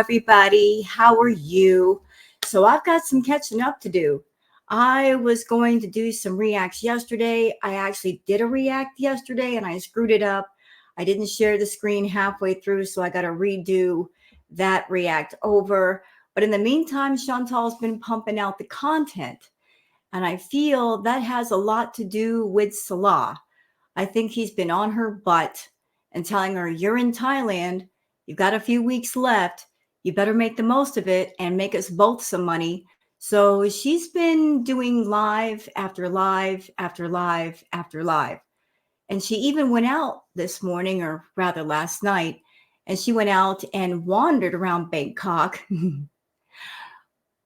everybody. How are you? So, I've got some catching up to do. I was going to do some reacts yesterday. I actually did a react yesterday and I screwed it up. I didn't share the screen halfway through, so I got to redo that react over. But in the meantime, Chantal's been pumping out the content. And I feel that has a lot to do with Salah. I think he's been on her butt and telling her, you're in Thailand, you've got a few weeks left, you better make the most of it and make us both some money. So she's been doing live after live after live after live. And she even went out this morning, or rather last night, and she went out and wandered around Bangkok.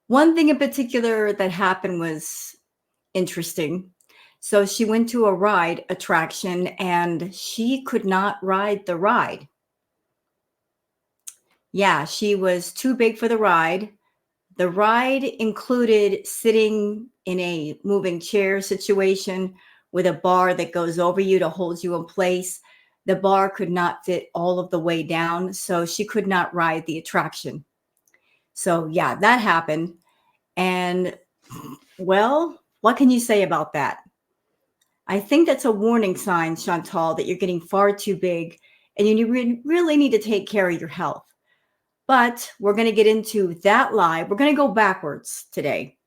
One thing in particular that happened was interesting. So she went to a ride attraction and she could not ride the ride. Yeah, she was too big for the ride. The ride included sitting in a moving chair situation with a bar that goes over you to hold you in place. The bar could not fit all of the way down, so she could not ride the attraction. So, yeah, that happened. And, well, what can you say about that? I think that's a warning sign, Chantal, that you're getting far too big and you really need to take care of your health. But we're going to get into that live. We're going to go backwards today.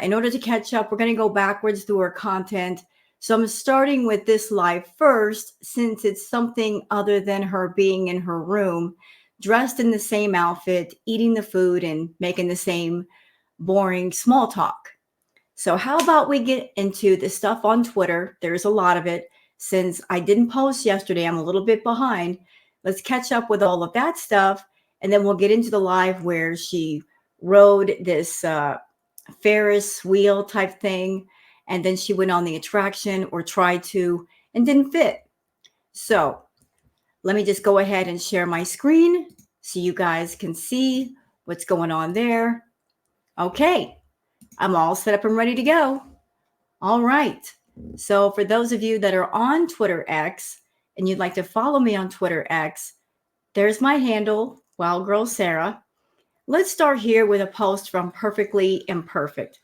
In order to catch up, we're going to go backwards through our content. So I'm starting with this live first, since it's something other than her being in her room, dressed in the same outfit, eating the food, and making the same boring small talk. So how about we get into the stuff on Twitter? There's a lot of it. Since I didn't post yesterday, I'm a little bit behind. Let's catch up with all of that stuff. And then we'll get into the live where she rode this Ferris wheel type thing. And then she went on the attraction, or tried to, and didn't fit. So let me just go ahead and share my screen so you guys can see what's going on there. Okay. I'm all set up and ready to go. All right. So for those of you that are on Twitter X and you'd like to follow me on Twitter X, there's my handle, Wild Girl Sarah. Let's start here with a post from Perfectly Imperfect.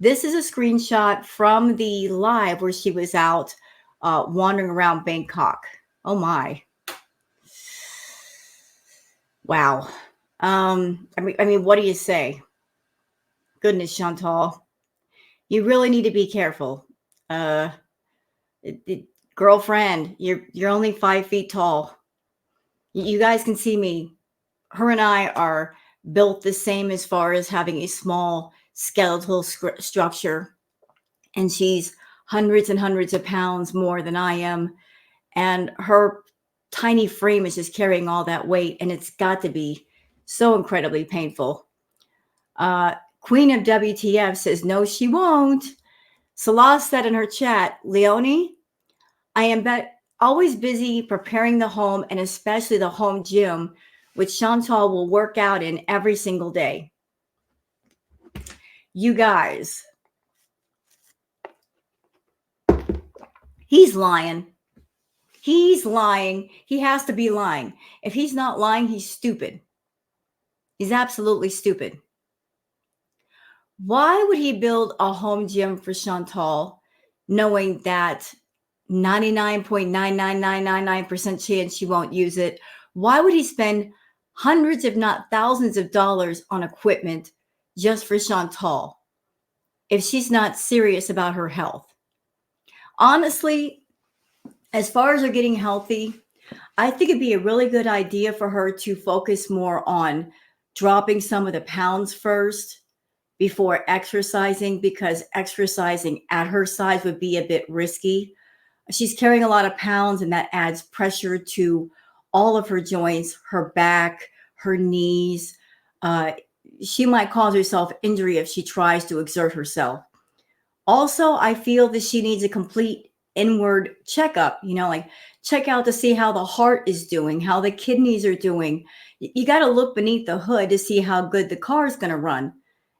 This is a screenshot from the live where she was out wandering around Bangkok. Oh my. Wow. I mean, what do you say? Goodness, Chantal. You really need to be careful. Girlfriend, you're only 5 feet tall. You guys can see me. Her and I are built the same as far as having a small skeletal structure. And she's hundreds and hundreds of pounds more than I am. And her tiny frame is just carrying all that weight. And it's got to be so incredibly painful. Queen of WTF says, no, she won't. Salah said in her chat, Leonie, I am always busy preparing the home, and especially the home gym, which Chantal will work out in every single day. You guys, he's lying. He's lying. He has to be lying. If he's not lying, he's stupid. He's absolutely stupid. Why would he build a home gym for Chantal, knowing that 99.99999% chance she won't use it? Why would he spend hundreds, if not thousands of dollars on equipment just for Chantal if she's not serious about her health? Honestly, as far as her getting healthy, I think it'd be a really good idea for her to focus more on dropping some of the pounds first before exercising, because exercising at her size would be a bit risky. She's carrying a lot of pounds, and that adds pressure to all of her joints, her back, her knees. She might cause herself injury if she tries to exert herself. Also, I feel that she needs a complete inward checkup, like check out to see how the heart is doing, how the kidneys are doing. You got to look beneath the hood to see how good the car is going to run.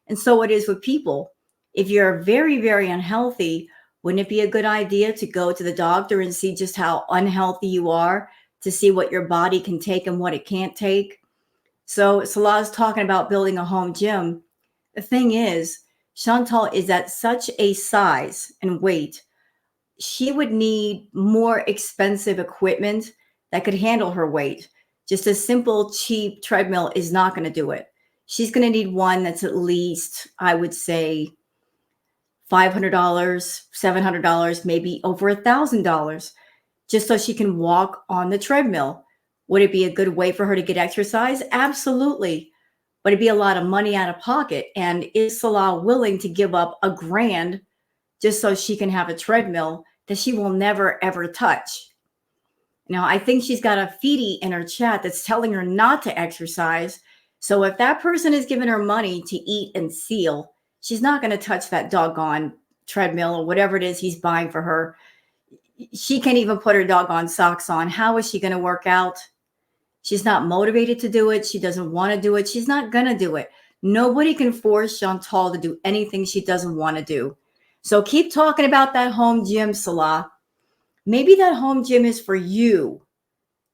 And so it is with people. If you're very, very unhealthy, wouldn't it be a good idea to go to the doctor and see just how unhealthy you are, to see what your body can take and what it can't take? So Salah's talking about building a home gym. The thing is, Chantal is at such a size and weight, she would need more expensive equipment that could handle her weight. Just a simple, cheap treadmill is not going to do it. She's going to need one that's at least, I would say, $500, $700, maybe over $1,000, just so she can walk on the treadmill. Would it be a good way for her to get exercise? Absolutely. But it'd be a lot of money out of pocket. And is Salah willing to give up $1,000 just so she can have a treadmill that she will never, ever touch? Now, I think she's got a feedie in her chat that's telling her not to exercise. So if that person is giving her money to eat and seal, she's not going to touch that doggone treadmill or whatever it is he's buying for her. She can't even put her doggone socks on. How is she going to work out? She's not motivated to do it. She doesn't want to do it. She's not going to do it. Nobody can force Chantal to do anything she doesn't want to do. So keep talking about that home gym, Salah. Maybe that home gym is for you,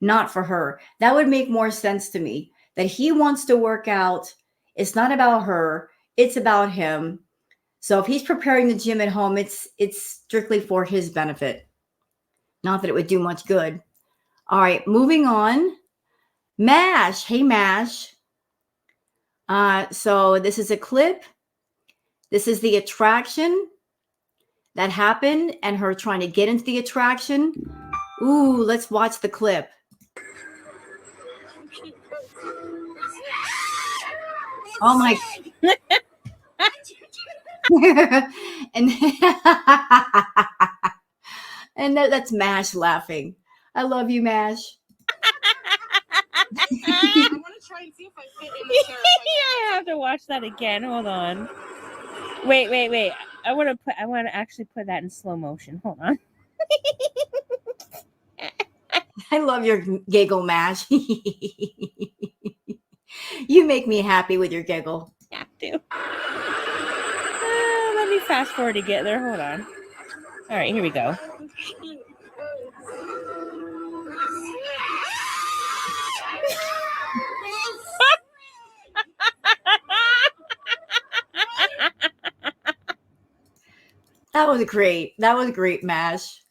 not for her. That would make more sense to me, that he wants to work out. It's not about her. It's about him. So if he's preparing the gym at home, it's strictly for his benefit. Not that it would do much good. All right, moving on. Mash. Hey, Mash. So this is a clip. This is the attraction that happened and her trying to get into the attraction. Ooh, let's watch the clip. Oh my. and that's Mash laughing. I love you, Mash. I want to try and see if I fit in the chair. I have to watch that again. Hold on. Wait. I want to actually put that in slow motion. Hold on. I love your giggle, Mash. You make me happy with your giggle. Have to. Let me fast forward to get there. Hold on. All right, here we go. That was great. That was great, Mash.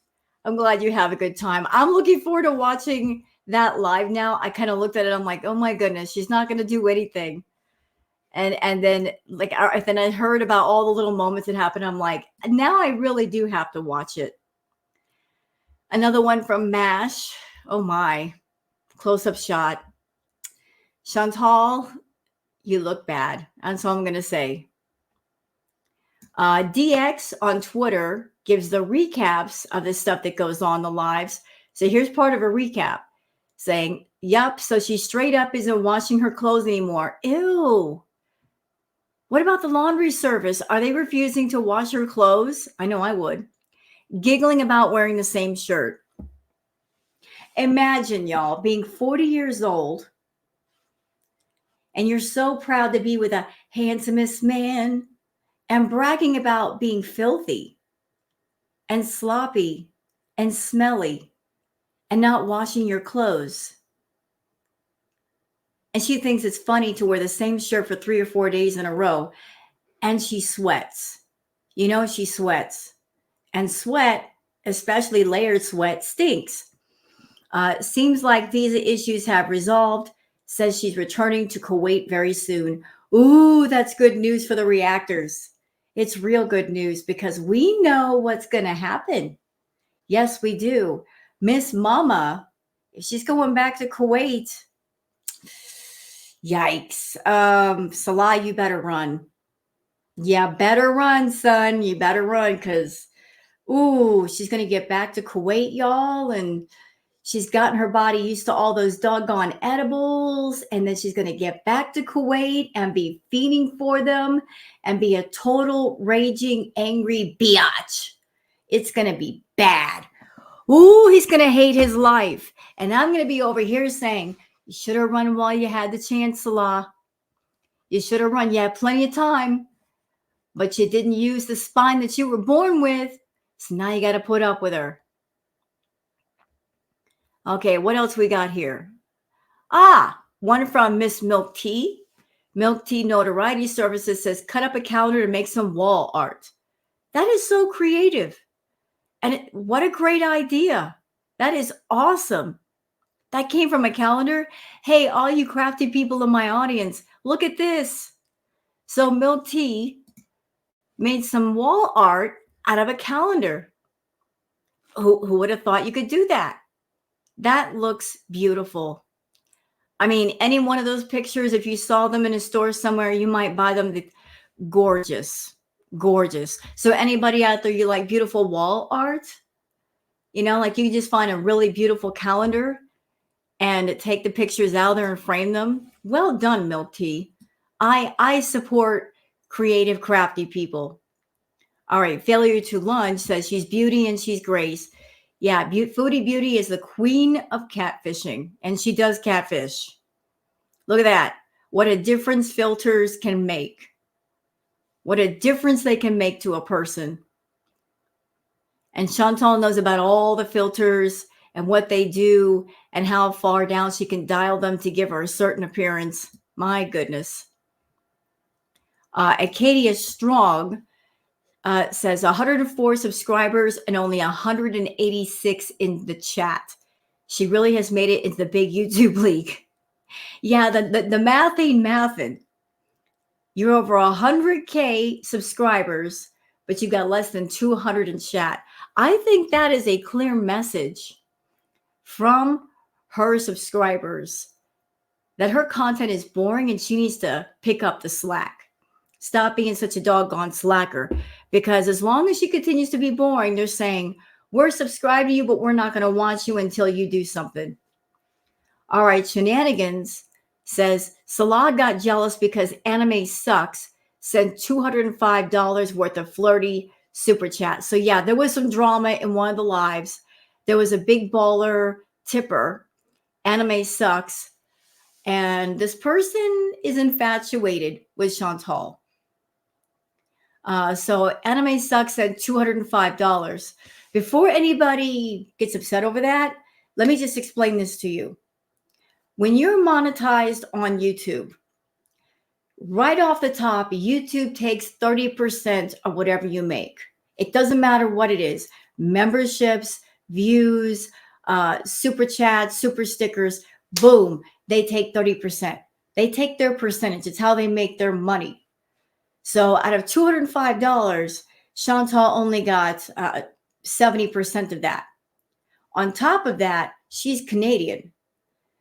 I'm glad you have a good time. I'm looking forward to watching that live now. I kind of looked at it. I'm like, oh my goodness, she's not going to do anything. And then then I heard about all the little moments that happened. I'm like, now I really do have to watch it. Another one from MASH. Oh my, close-up shot. Chantal, you look bad. That's all I'm going to say. DX on Twitter gives the recaps of the stuff that goes on the lives. So here's part of a recap saying, yup, so she straight up isn't washing her clothes anymore. Ew. What about the laundry service? Are they refusing to wash her clothes? I know I would. Giggling about wearing the same shirt. Imagine, y'all, being 40 years old and you're so proud to be with a handsomest man and bragging about being filthy and sloppy and smelly and not washing your clothes. And she thinks it's funny to wear the same shirt for 3 or 4 days in a row. And she sweats. You know, she sweats. And sweat, especially layered sweat, stinks. Seems like visa issues have resolved. Says she's returning to Kuwait very soon. Ooh, that's good news for the reactors. It's real good news because we know what's going to happen. Yes, we do. Miss Mama, if she's going back to Kuwait, yikes. Salah, you better run. Yeah, better run, son. You better run because, ooh, she's going to get back to Kuwait, y'all. And she's gotten her body used to all those doggone edibles. And then she's going to get back to Kuwait and be fiending for them and be a total raging, angry biatch. It's going to be bad. Ooh, he's going to hate his life. And I'm going to be over here saying, you should have run while you had the chance, Salah. You should have run. You had plenty of time. But you didn't use the spine that you were born with. So now you got to put up with her. Okay, what else we got here? one from Miss Milk Tea. Milk Tea Notoriety Services says, cut up a calendar to make some wall art. That is so creative. And what a great idea. That is awesome. That came from a calendar. Hey, all you crafty people in my audience, look at this. So Milk Tea made some wall art out of a calendar. Who would have thought you could do that? That looks beautiful. I mean, any one of those pictures, if you saw them in a store somewhere, you might buy them. Gorgeous, gorgeous. So anybody out there, you like beautiful wall art? You know, like you just find a really beautiful calendar and take the pictures out there and frame them. Well done, Milk Tea. I support creative, crafty people. All right, Failure to Lunch says she's beauty and she's grace. Yeah, Foodie Beauty is the queen of catfishing, and she does catfish. Look at that. What a difference filters can make. What a difference they can make to a person. And Chantal knows about all the filters and what they do and how far down she can dial them to give her a certain appearance. My goodness. Acadia Strong says 104 subscribers and only 186 in the chat. She really has made it into the big YouTube league. Yeah, the math ain't mathin'. You're over 100K subscribers, but you got less than 200 in chat. I think that is a clear message from her subscribers that her content is boring and she needs to pick up the slack. Stop being such a doggone slacker, because as long as she continues to be boring, they're saying, we're subscribed to you, but we're not going to watch you until you do something. All right, Shenanigans says, Salah got jealous because Anime Sucks sent $205 worth of flirty super chat. So yeah, there was some drama in one of the lives. There was a big baller tipper, Anime Sucks, and this person is infatuated with Chantal. So Anime Sucks sent $205. Before anybody gets upset over that, let me just explain this to you. When you're monetized on YouTube, right off the top, YouTube takes 30% of whatever you make. It doesn't matter what it is. Memberships, views, super chats, super stickers, boom, they take 30%. They take their percentage. It's how they make their money. So out of $205, Chantal only got 70% of that. On top of that, she's Canadian.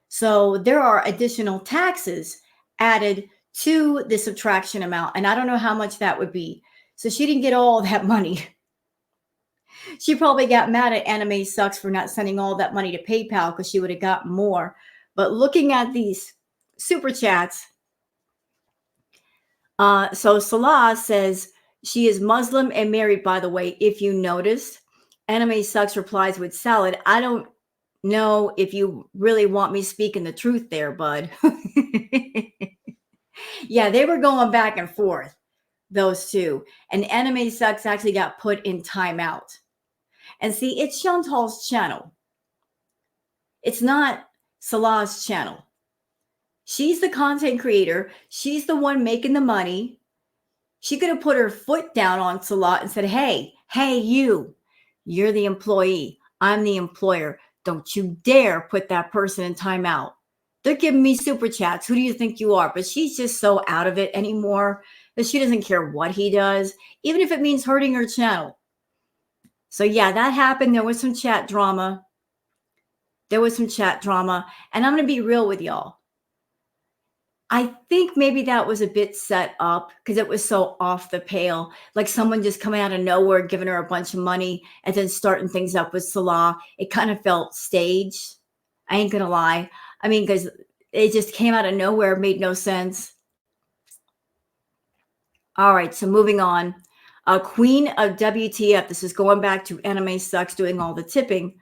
So there are additional taxes added to the subtraction amount. And I don't know how much that would be. So she didn't get all that money. She probably got mad at Anime Sucks for not sending all that money to PayPal because she would have got more. But looking at these super chats, so Salah says she is Muslim and married, by the way, if you noticed. Anime Sucks replies with salad. I don't know if you really want me speaking the truth there, bud. Yeah, they were going back and forth, those two. And Anime Sucks actually got put in timeout. And see, it's Chantal's channel. It's not Salah's channel. She's the content creator. She's the one making the money. She could have put her foot down on Salah and said, hey, you're the employee. I'm the employer. Don't you dare put that person in timeout. They're giving me super chats. Who do you think you are? But she's just so out of it anymore that she doesn't care what he does, even if it means hurting her channel. So yeah, that happened. There was some chat drama. And I'm going to be real with y'all. I think maybe that was a bit set up because it was so off the pale. Like someone just coming out of nowhere, giving her a bunch of money and then starting things up with Salah. It kind of felt staged. I ain't going to lie. I mean, because it just came out of nowhere, made no sense. All right, so moving on. Queen of WTF. This is going back to Anime Sucks doing all the tipping.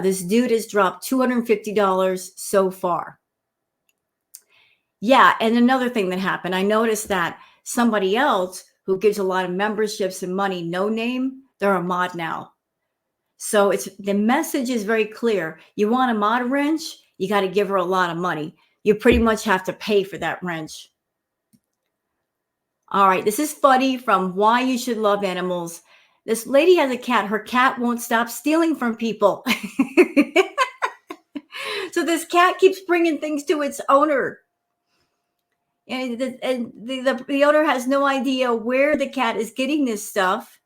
This dude has dropped $250 so far. Yeah, and another thing that happened, I noticed that somebody else who gives a lot of memberships and money, No Name, they're a mod now. So the message is very clear. You want a mod wrench, you got to give her a lot of money. you pretty much have to pay for that wrench. All right, this is funny from Why You Should Love Animals. This lady has a cat. Her cat won't stop stealing from people. So this cat keeps bringing things to its owner. And the owner has no idea where the cat is getting this stuff.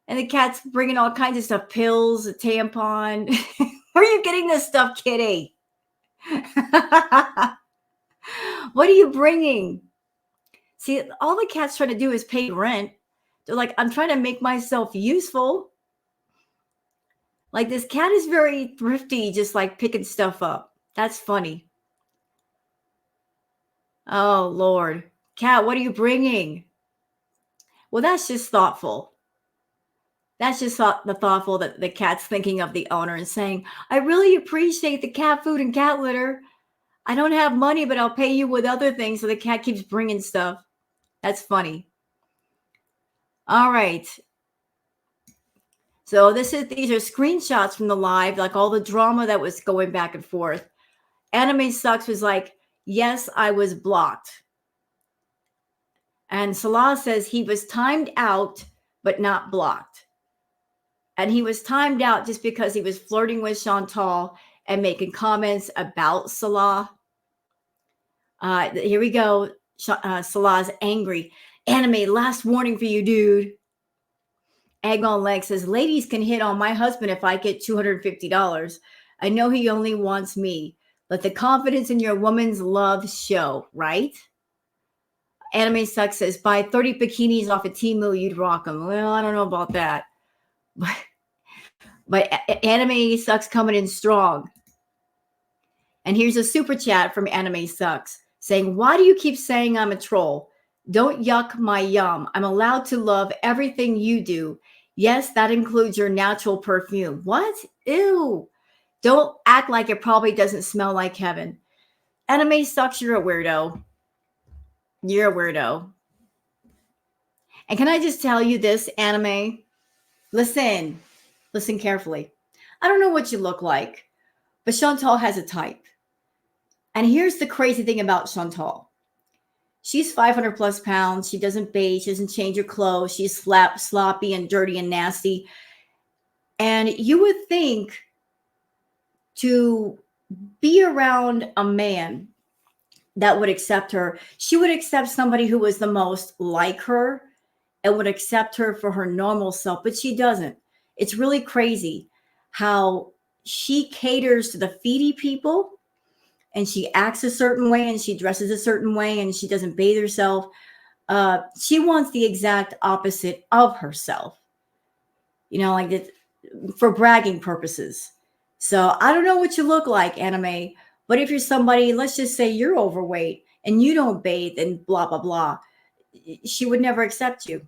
And the cat's bringing all kinds of stuff, pills, a tampon. Where are you getting this stuff, kitty? What are you bringing? See, all the cat's trying to do is pay rent. They're like, I'm trying to make myself useful. Like, this cat is very thrifty, just like picking stuff up. That's funny. Oh, Lord. Cat, what are you bringing? Well, that's just thoughtful. That's just the thoughtful that the cat's thinking of the owner and saying, I really appreciate the cat food and cat litter. I don't have money, but I'll pay you with other things. So the cat keeps bringing stuff. That's funny. All right. So these are screenshots from the live, like all the drama that was going back and forth. Anime Sucks was like, yes, I was blocked. And Salah says he was timed out, but not blocked. And he was timed out just because he was flirting with Chantal and making comments about Salah. Here we go. Salah's angry. Anime, last warning for you, dude. Egg on Leg says, ladies can hit on my husband if I get $250. I know he only wants me. Let the confidence in your woman's love show, right? Anime Sucks says, buy 30 bikinis off of Temu, you'd rock them. Well, I don't know about that. But Anime Sucks coming in strong. And here's a super chat from Anime Sucks saying, why do you keep saying I'm a troll? Don't yuck my yum. I'm allowed to love everything you do. Yes, that includes your natural perfume. What? Ew. Don't act like it probably doesn't smell like heaven. Anime Sucks, you're a weirdo. You're a weirdo. And can I just tell you this, Anime? Listen carefully. I don't know what you look like, but Chantal has a type. And here's the crazy thing about Chantal. She's 500 plus pounds. She doesn't bathe. She doesn't change her clothes. She's sloppy and dirty and nasty. And you would think to be around a man that would accept her, she would accept somebody who was the most like her and would accept her for her normal self, but she doesn't. It's really crazy how she caters to the feedy people and she acts a certain way and she dresses a certain way and she doesn't bathe herself. She wants the exact opposite of herself, you know, like that for bragging purposes. So I don't know what you look like, Anime, but if you're somebody, let's just say you're overweight and you don't bathe and blah, blah, blah, she would never accept you.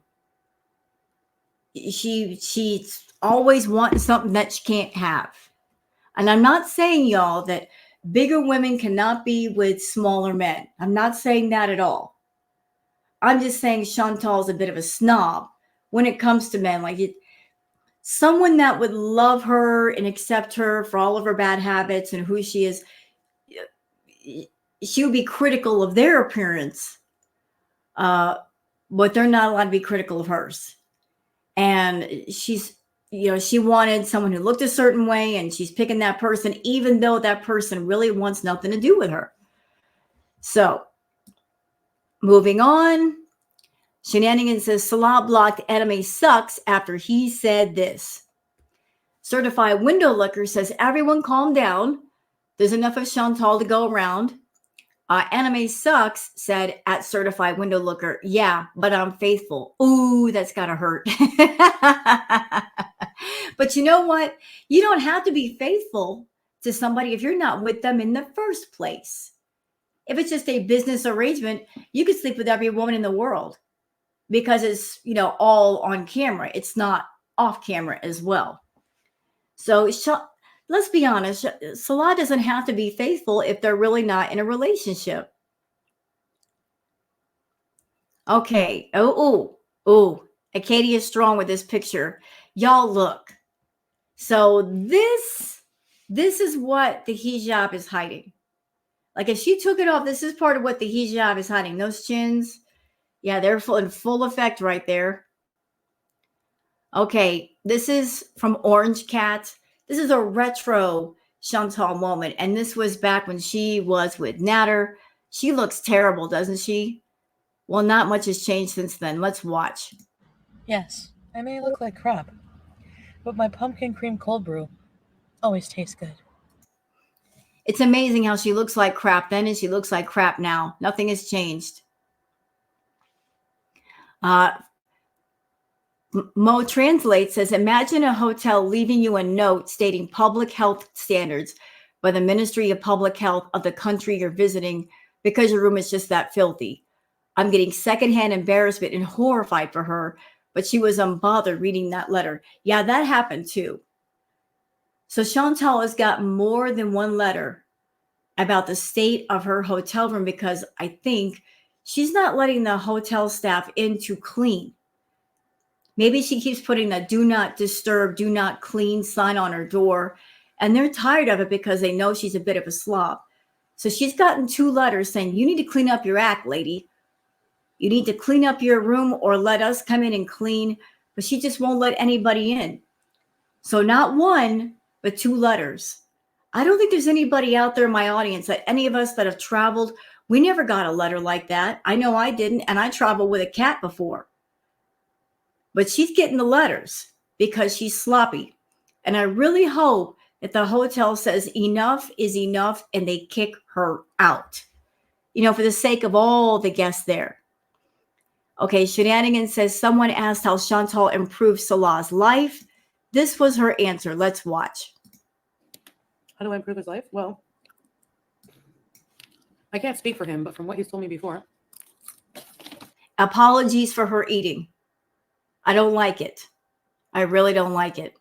She's always wanting something that she can't have. And I'm not saying, y'all, that bigger women cannot be with smaller men. I'm not saying that at all. I'm just saying Chantal's a bit of a snob when it comes to men. Like someone that would love her and accept her for all of her bad habits and who she is, she would be critical of their appearance, but they're not allowed to be critical of hers. And she's, you know, she wanted someone who looked a certain way and she's picking that person, even though that person really wants nothing to do with her. So moving on, Shenanigans says Salah blocked Anime Sucks after he said this. Certified Window Looker says, everyone calm down. There's enough of Chantal to go around. Anime Sucks said at Certified Window Looker, yeah, but I'm faithful. Ooh, that's gotta hurt. But you know what? You don't have to be faithful to somebody if you're not with them in the first place. If it's just a business arrangement, you could sleep with every woman in the world because it's, you know, all on camera. It's not off camera as well. So let's be honest, Salah doesn't have to be faithful if they're really not in a relationship. Okay. Oh, Acadia is strong with this picture. Y'all look. So this is what the hijab is hiding. Like if she took it off, this is part of what the hijab is hiding. Those chins, yeah, they're in full effect right there. Okay, this is from Orange Cat. This is a retro Chantal moment. And this was back when she was with Natter. She looks terrible, doesn't she? Well, not much has changed since then. Let's watch. Yes, I may look like crap, but my pumpkin cream cold brew always tastes good. It's amazing how she looks like crap then and she looks like crap now. Nothing has changed. Mo Translate says, imagine a hotel leaving you a note stating public health standards by the Ministry of Public Health of the country you're visiting because your room is just that filthy. I'm getting secondhand embarrassment and horrified for her, but she was unbothered reading that letter. Yeah, that happened too. So Chantal has got more than one letter about the state of her hotel room because I think she's not letting the hotel staff in to clean. Maybe she keeps putting the do not disturb, do not clean sign on her door, and they're tired of it because they know she's a bit of a slob. So she's gotten 2 letters saying, you need to clean up your act, lady. You need to clean up your room or let us come in and clean, but she just won't let anybody in. So not 1, but 2 letters. I don't think there's anybody out there in my audience, that any of us that have traveled, we never got a letter like that. I know I didn't, and I traveled with a cat before. But she's getting the letters because she's sloppy. And I really hope that the hotel says enough is enough and they kick her out, for the sake of all the guests there. Okay, Shenanigans says, someone asked how Chantal improved Salah's life. This was her answer. Let's watch. How do I improve his life? Well, I can't speak for him, but from what he's told me before. Apologies for her eating. I don't like it. I really don't like it.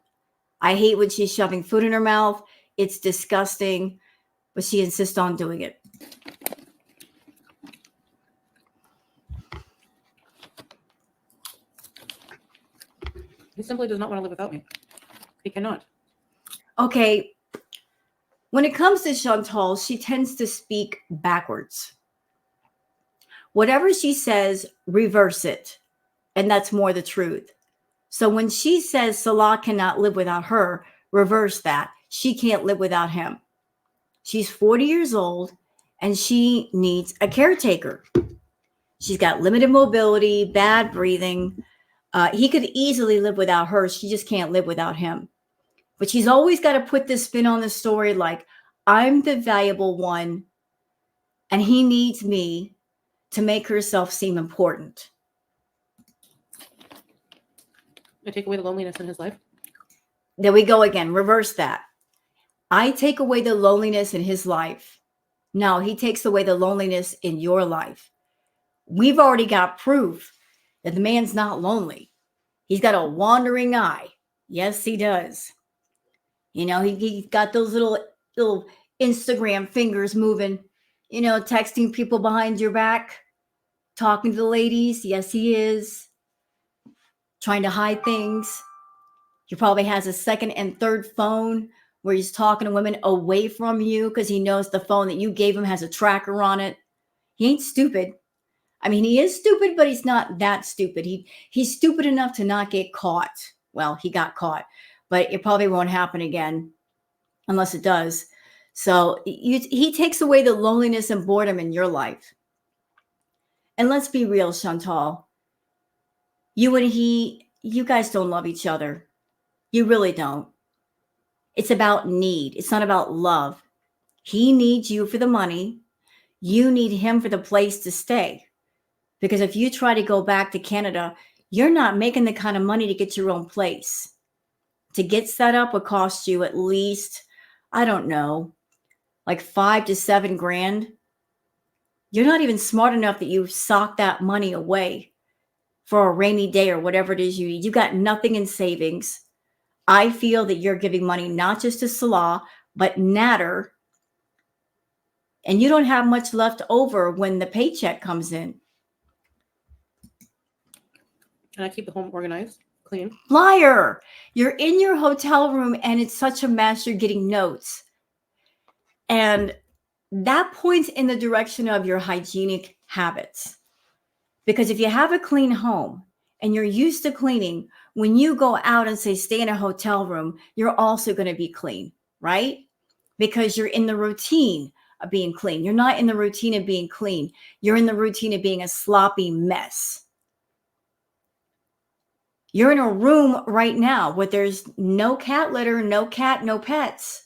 I hate when she's shoving food in her mouth. It's disgusting, but she insists on doing it. He simply does not want to live without me. He cannot. Okay. When it comes to Chantal, she tends to speak backwards. Whatever she says, reverse it. And that's more the truth. So when she says Salah cannot live without her, reverse that. She can't live without him. She's 40 years old and she needs a caretaker. She's got limited mobility, bad breathing. He could easily live without her. She just can't live without him. But she's always got to put this spin on the story like, I'm the valuable one and he needs me to make herself seem important. I take away the loneliness in his life. There we go again. Reverse that. I take away the loneliness in his life. No, he takes away the loneliness in your life. We've already got proof that the man's not lonely. He's got a wandering eye. Yes, he does. He's got those little Instagram fingers moving, texting people behind your back, talking to the ladies. Yes, he is. Trying to hide things. He probably has a second and third phone where he's talking to women away from you because he knows the phone that you gave him has a tracker on it. He ain't stupid. I mean, he is stupid, but he's not that stupid. He's stupid enough to not get caught. Well, he got caught, but it probably won't happen again unless it does. So he takes away the loneliness and boredom in your life. And let's be real, Chantal. You and you guys don't love each other. You really don't. It's about need. It's not about love. He needs you for the money. You need him for the place to stay. Because if you try to go back to Canada, you're not making the kind of money to get your own place. To get set up would cost you at least, I don't know, like $5,000 to $7,000. You're not even smart enough that you sock that money away for a rainy day or whatever it is you need. You got nothing in savings. I feel that you're giving money not just to Salah, but Natter. And you don't have much left over when the paycheck comes in. And I keep the home organized, clean. Liar! You're in your hotel room and it's such a mess. You're getting notes. And that points in the direction of your hygienic habits. Because if you have a clean home and you're used to cleaning, when you go out and say stay in a hotel room, you're also going to be clean, right? Because you're in the routine of being clean. You're not in the routine of being clean. You're in the routine of being a sloppy mess. You're in a room right now where there's no cat litter, no cat, no pets,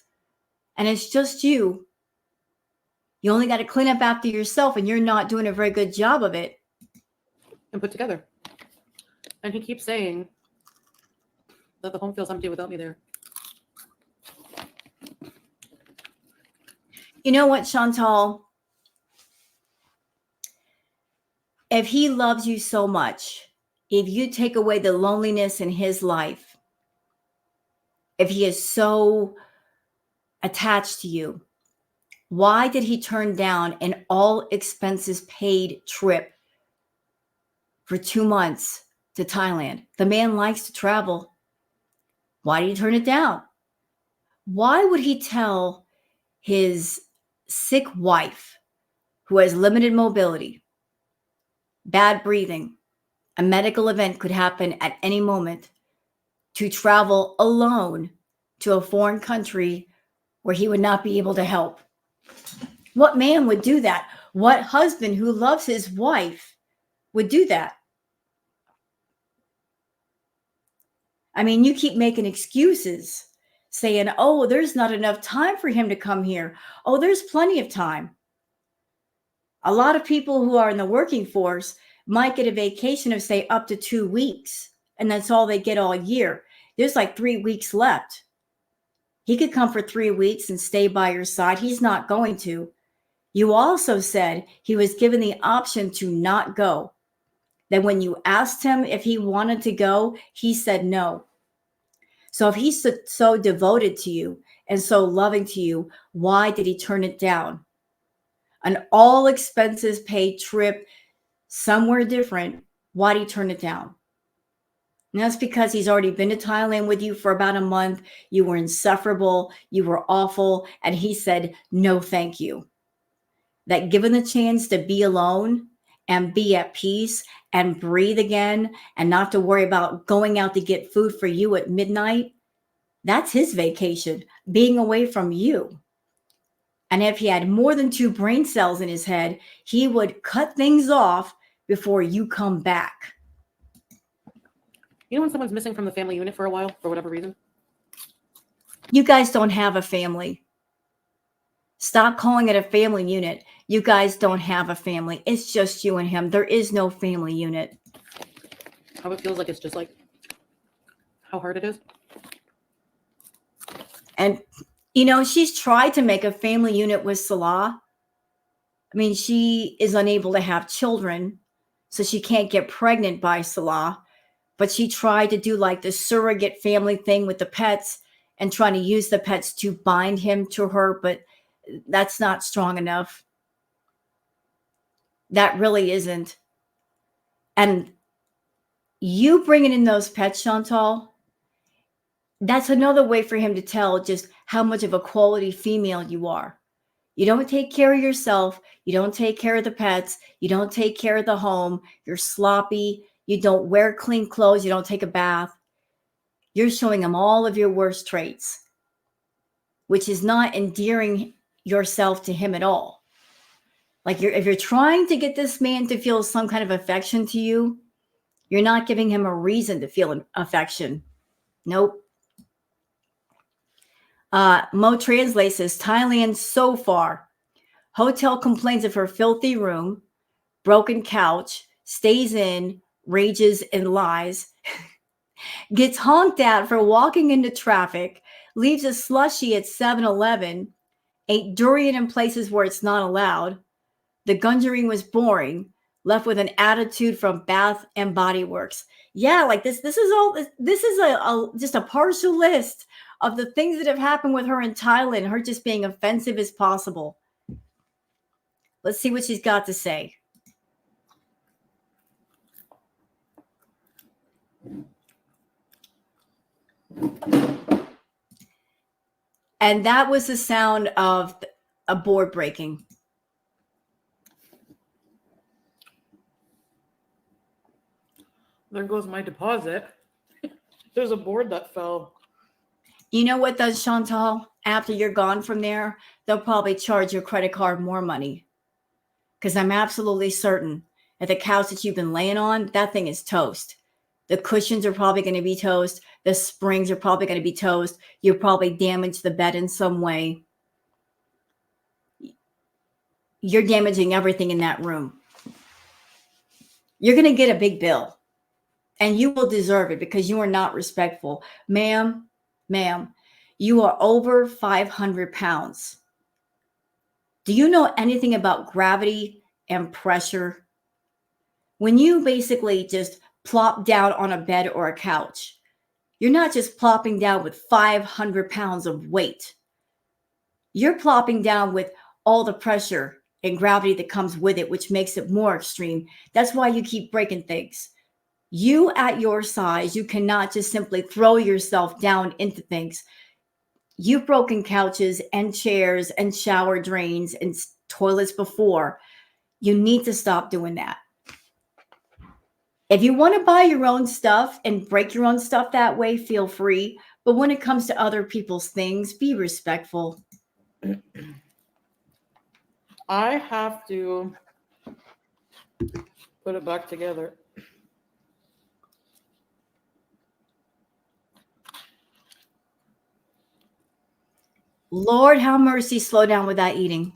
and it's just you. You only got to clean up after yourself, and you're not doing a very good job of it. And put together. And he keeps saying that the home feels empty without me there. You know what, Chantal? If he loves you so much, if you take away the loneliness in his life, if he is so attached to you, why did he turn down an all expenses paid trip for 2 months to Thailand? The man likes to travel. Why did he turn it down? Why would he tell his sick wife, who has limited mobility, bad breathing, a medical event could happen at any moment, to travel alone to a foreign country where he would not be able to help? What man would do that? What husband who loves his wife would do that? I mean, you keep making excuses, saying, oh, there's not enough time for him to come here. Oh, there's plenty of time. A lot of people who are in the working force might get a vacation of, say, up to 2 weeks, and that's all they get all year. There's like 3 weeks left. He could come for 3 weeks and stay by your side. He's not going to. You also said he was given the option to not go. Then when you asked him if he wanted to go, he said no. So if he's so devoted to you and so loving to you, why did he turn it down? An all expenses paid trip somewhere different. Why did he turn it down? And that's because he's already been to Thailand with you for about a month. You were insufferable. You were awful. And he said, no, thank you. That given the chance to be alone and be at peace and breathe again and not to worry about going out to get food for you at midnight, that's his vacation, being away from you. And if he had more than 2 brain cells in his head, he would cut things off before you come back. You know when someone's missing from the family unit for a while, for whatever reason? You guys don't have a family. Stop calling it a family unit. You guys don't have a family. It's just you and him. There is no family unit. How it feels like it's just like how hard it is. And, you know, she's tried to make a family unit with Salah. I mean, she is unable to have children, so she can't get pregnant by Salah. But she tried to do like the surrogate family thing with the pets and trying to use the pets to bind him to her. But that's not strong enough. That really isn't. And you bringing in those pets, Chantal, that's another way for him to tell just how much of a quality female you are. You don't take care of yourself. You don't take care of the pets. You don't take care of the home. You're sloppy. You don't wear clean clothes. You don't take a bath. You're showing him all of your worst traits, which is not endearing yourself to him at all. Like if you're trying to get this man to feel some kind of affection to you, you're not giving him a reason to feel affection. Nope. Mo Translate says, Thailand so far. Hotel complains of her filthy room, broken couch, stays in, rages and lies, gets honked at for walking into traffic, leaves a slushie at 7-Eleven, ate durian in places where it's not allowed. The Conjuring was boring, left with an attitude from Bath and Body Works. Yeah, like this is all, this is just a partial list of the things that have happened with her in Thailand, her just being offensive as possible. Let's see what she's got to say. And that was the sound of a board breaking. There goes my deposit. There's a board that fell. You know what does, Chantal? After you're gone from there, they'll probably charge your credit card more money. Because I'm absolutely certain that the couch that you've been laying on, that thing is toast. The cushions are probably going to be toast. The springs are probably going to be toast. You probably damaged the bed in some way. You're damaging everything in that room. You're going to get a big bill. And you will deserve it because you are not respectful. Ma'am, you are over 500 pounds. Do you know anything about gravity and pressure? When you basically just plop down on a bed or a couch, you're not just plopping down with 500 pounds of weight. You're plopping down with all the pressure and gravity that comes with it, which makes it more extreme. That's why you keep breaking things. You at your size, you cannot just simply throw yourself down into things. You've broken couches and chairs and shower drains and toilets before. You need to stop doing that. If you want to buy your own stuff and break your own stuff that way, feel free. But when it comes to other people's things, be respectful. I have to put it back together. Lord, have mercy, slow down with that eating.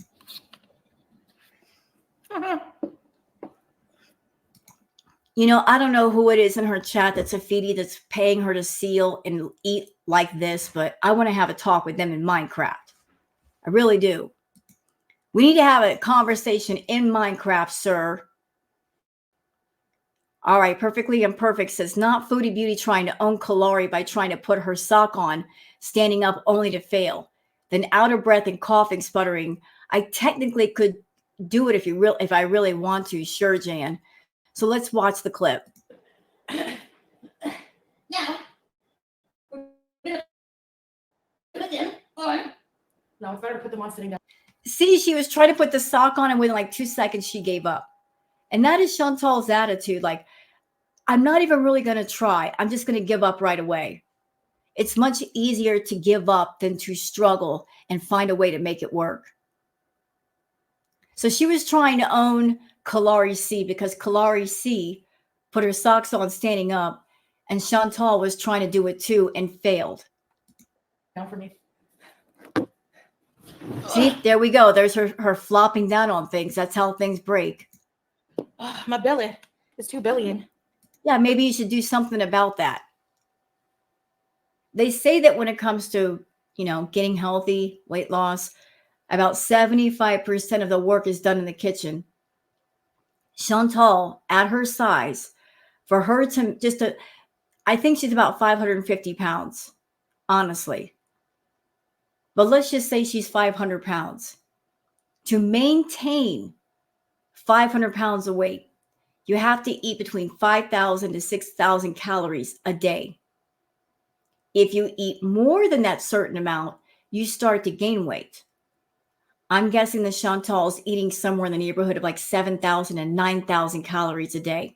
You know, I don't know who it is in her chat that's a feedie that's paying her to seal and eat like this, but I want to have a talk with them in Minecraft. I really do. We need to have a conversation in Minecraft, sir. All right, Perfectly Imperfect says, not Foodie Beauty trying to own Kalari by trying to put her sock on, standing up only to fail. Then out of breath and coughing, sputtering. I technically could do it if I really want to. Sure, Jan. So let's watch the clip. Now, it's better to put them on sitting down. See, she was trying to put the sock on and within like 2 seconds, she gave up. And that is Chantal's attitude. Like, I'm not even really going to try. I'm just going to give up right away. It's much easier to give up than to struggle and find a way to make it work. So she was trying to own Kalari C because Kalari C put her socks on standing up, and Chantal was trying to do it too and failed. Down for me. See, there we go. There's her flopping down on things. That's how things break. My belly is 2 billion. Yeah, maybe you should do something about that. They say that when it comes to, getting healthy, weight loss, about 75% of the work is done in the kitchen. Chantal, at her size, for her to I think she's about 550 pounds, honestly. But let's just say she's 500 pounds. To maintain 500 pounds of weight, you have to eat between 5,000 to 6,000 calories a day. If you eat more than that certain amount, you start to gain weight. I'm guessing that Chantal's eating somewhere in the neighborhood of like 7,000 and 9,000 calories a day.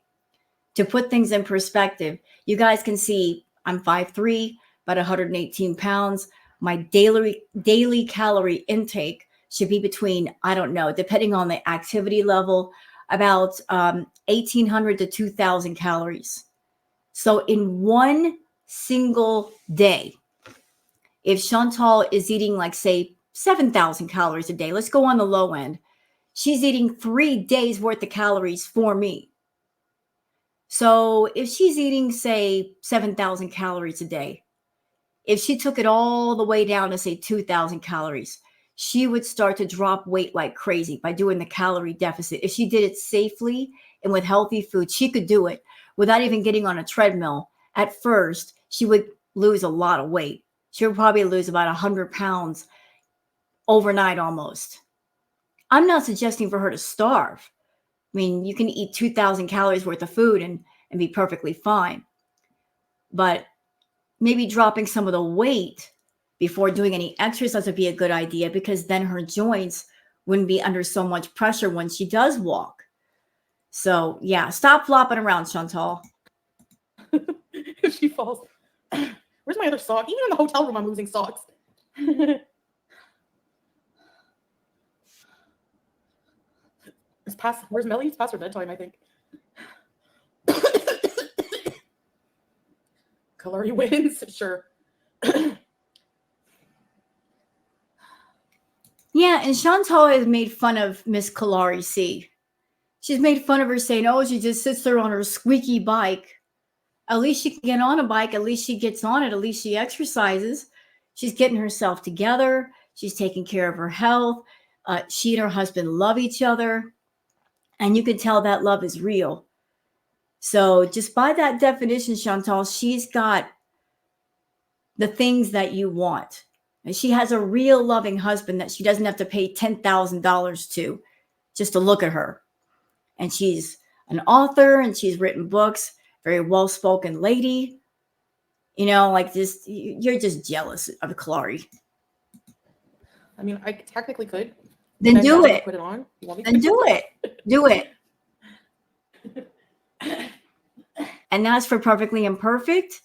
To put things in perspective, you guys can see I'm 5'3", about 118 pounds. My daily calorie intake should be between, I don't know, depending on the activity level, about 1,800 to 2,000 calories. So in one single day, if Chantal is eating like, say, 7,000 calories a day, let's go on the low end, she's eating 3 days worth of calories for me. So if she's eating, say, 7,000 calories a day, if she took it all the way down to, say, 2,000 calories, she would start to drop weight like crazy by doing the calorie deficit. If she did it safely and with healthy food, she could do it without even getting on a treadmill. At first, she would lose a lot of weight. She would probably lose about 100 pounds overnight almost. I'm not suggesting for her to starve. I mean, you can eat 2,000 calories worth of food and be perfectly fine. But maybe dropping some of the weight before doing any exercise would be a good idea, because then her joints wouldn't be under so much pressure when she does walk. So yeah, stop flopping around, Chantal. If she falls. Where's my other sock? Even in the hotel room, I'm losing socks. Where's Melly? It's past her bedtime, I think. Kalari wins, sure. Yeah, and Chantal has made fun of Miss Kalari C. She's made fun of her, saying, oh, she just sits there on her squeaky bike. At least she can get on a bike. At least she gets on it. At least she exercises. She's getting herself together. She's taking care of her health. She and her husband love each other. And you can tell that love is real. So just by that definition, Chantal, she's got the things that you want. And she has a real loving husband that she doesn't have to pay $10,000 to just to look at her. And she's an author and she's written books, very well-spoken lady. You know, like this, you're just jealous of Kalari. I mean, I technically could. Then do $10,000 it. Put it on. You want me Then to? do it. Do it. And as for Perfectly Imperfect,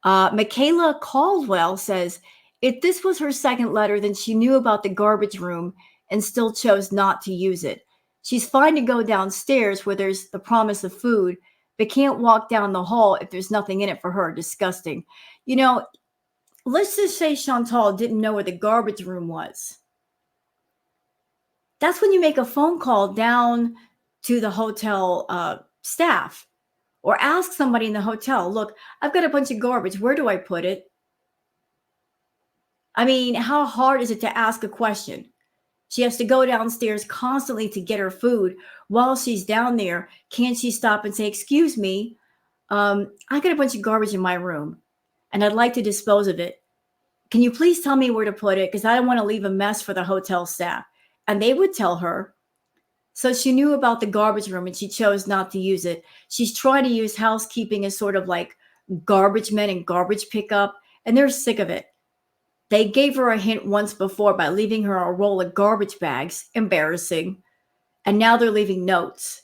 Michaela Caldwell says, if this was her second letter, then she knew about the garbage room and still chose not to use it. She's fine to go downstairs where there's the promise of food, but can't walk down the hall if there's nothing in it for her. Disgusting. You know, let's just say Chantal didn't know where the garbage room was. That's when you make a phone call down to the hotel staff or ask somebody in the hotel, look, I've got a bunch of garbage. Where do I put it? I mean, how hard is it to ask a question? She has to go downstairs constantly to get her food. While she's down there, can't she stop and say, excuse me, I got a bunch of garbage in my room and I'd like to dispose of it. Can you please tell me where to put it? Because I don't want to leave a mess for the hotel staff. And they would tell her. So she knew about the garbage room and she chose not to use it. She's trying to use housekeeping as sort of like garbage men and garbage pickup, and they're sick of it. They gave her a hint once before by leaving her a roll of garbage bags. Embarrassing. And now they're leaving notes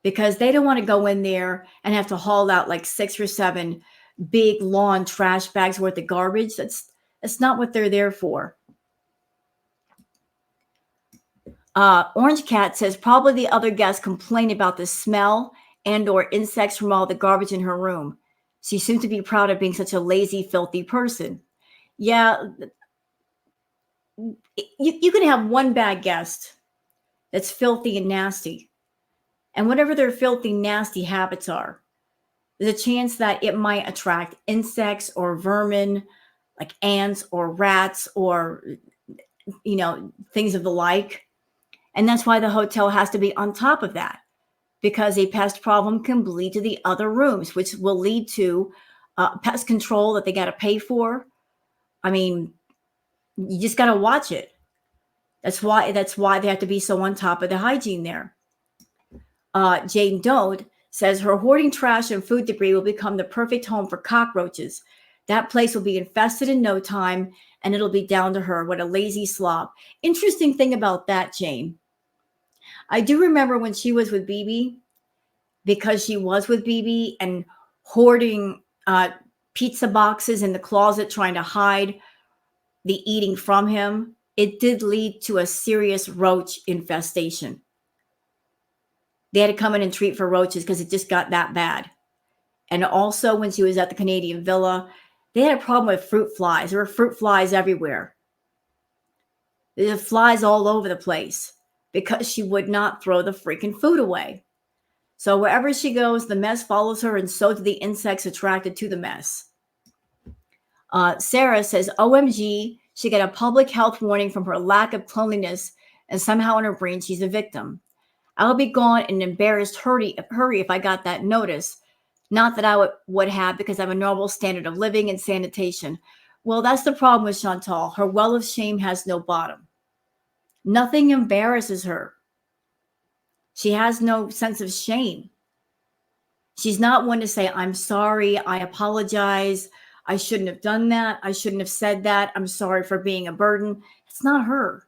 because they don't want to go in there and have to haul out like 6 or 7 big lawn trash bags worth of garbage. That's not what they're there for. Orange Cat says probably the other guests complain about the smell and or insects from all the garbage in her room. She seems to be proud of being such a lazy, filthy person. Yeah, you can have one bad guest that's filthy and nasty. And whatever their filthy, nasty habits are, there's a chance that it might attract insects or vermin, like ants or rats or, you know, things of the like. And that's why the hotel has to be on top of that, because a pest problem can bleed to the other rooms, which will lead to pest control that they got to pay for. I mean, you just got to watch it. That's why they have to be so on top of the hygiene there. Jane Doe says her hoarding trash and food debris will become the perfect home for cockroaches. That place will be infested in no time, and it'll be down to her. What a lazy slob. Interesting thing about that, Jane. I do remember when she was with BB, because she was with BB and hoarding pizza boxes in the closet, trying to hide the eating from him. It did lead to a serious roach infestation. They had to come in and treat for roaches because it just got that bad. And also when she was at the Canadian Villa, they had a problem with fruit flies. There were fruit flies everywhere. There were flies all over the place because she would not throw the freaking food away. So wherever she goes, the mess follows her, and so do the insects attracted to the mess. Sarah says, OMG, she got a public health warning from her lack of cleanliness, and somehow in her brain, she's a victim. I'll be gone in an embarrassed hurry if I got that notice. Not that I would have, because I have a normal standard of living and sanitation. Well, that's the problem with Chantal. Her well of shame has no bottom. Nothing embarrasses her. She has no sense of shame. She's not one to say, I'm sorry, I apologize, I shouldn't have done that. I shouldn't have said that. I'm sorry for being a burden. It's not her.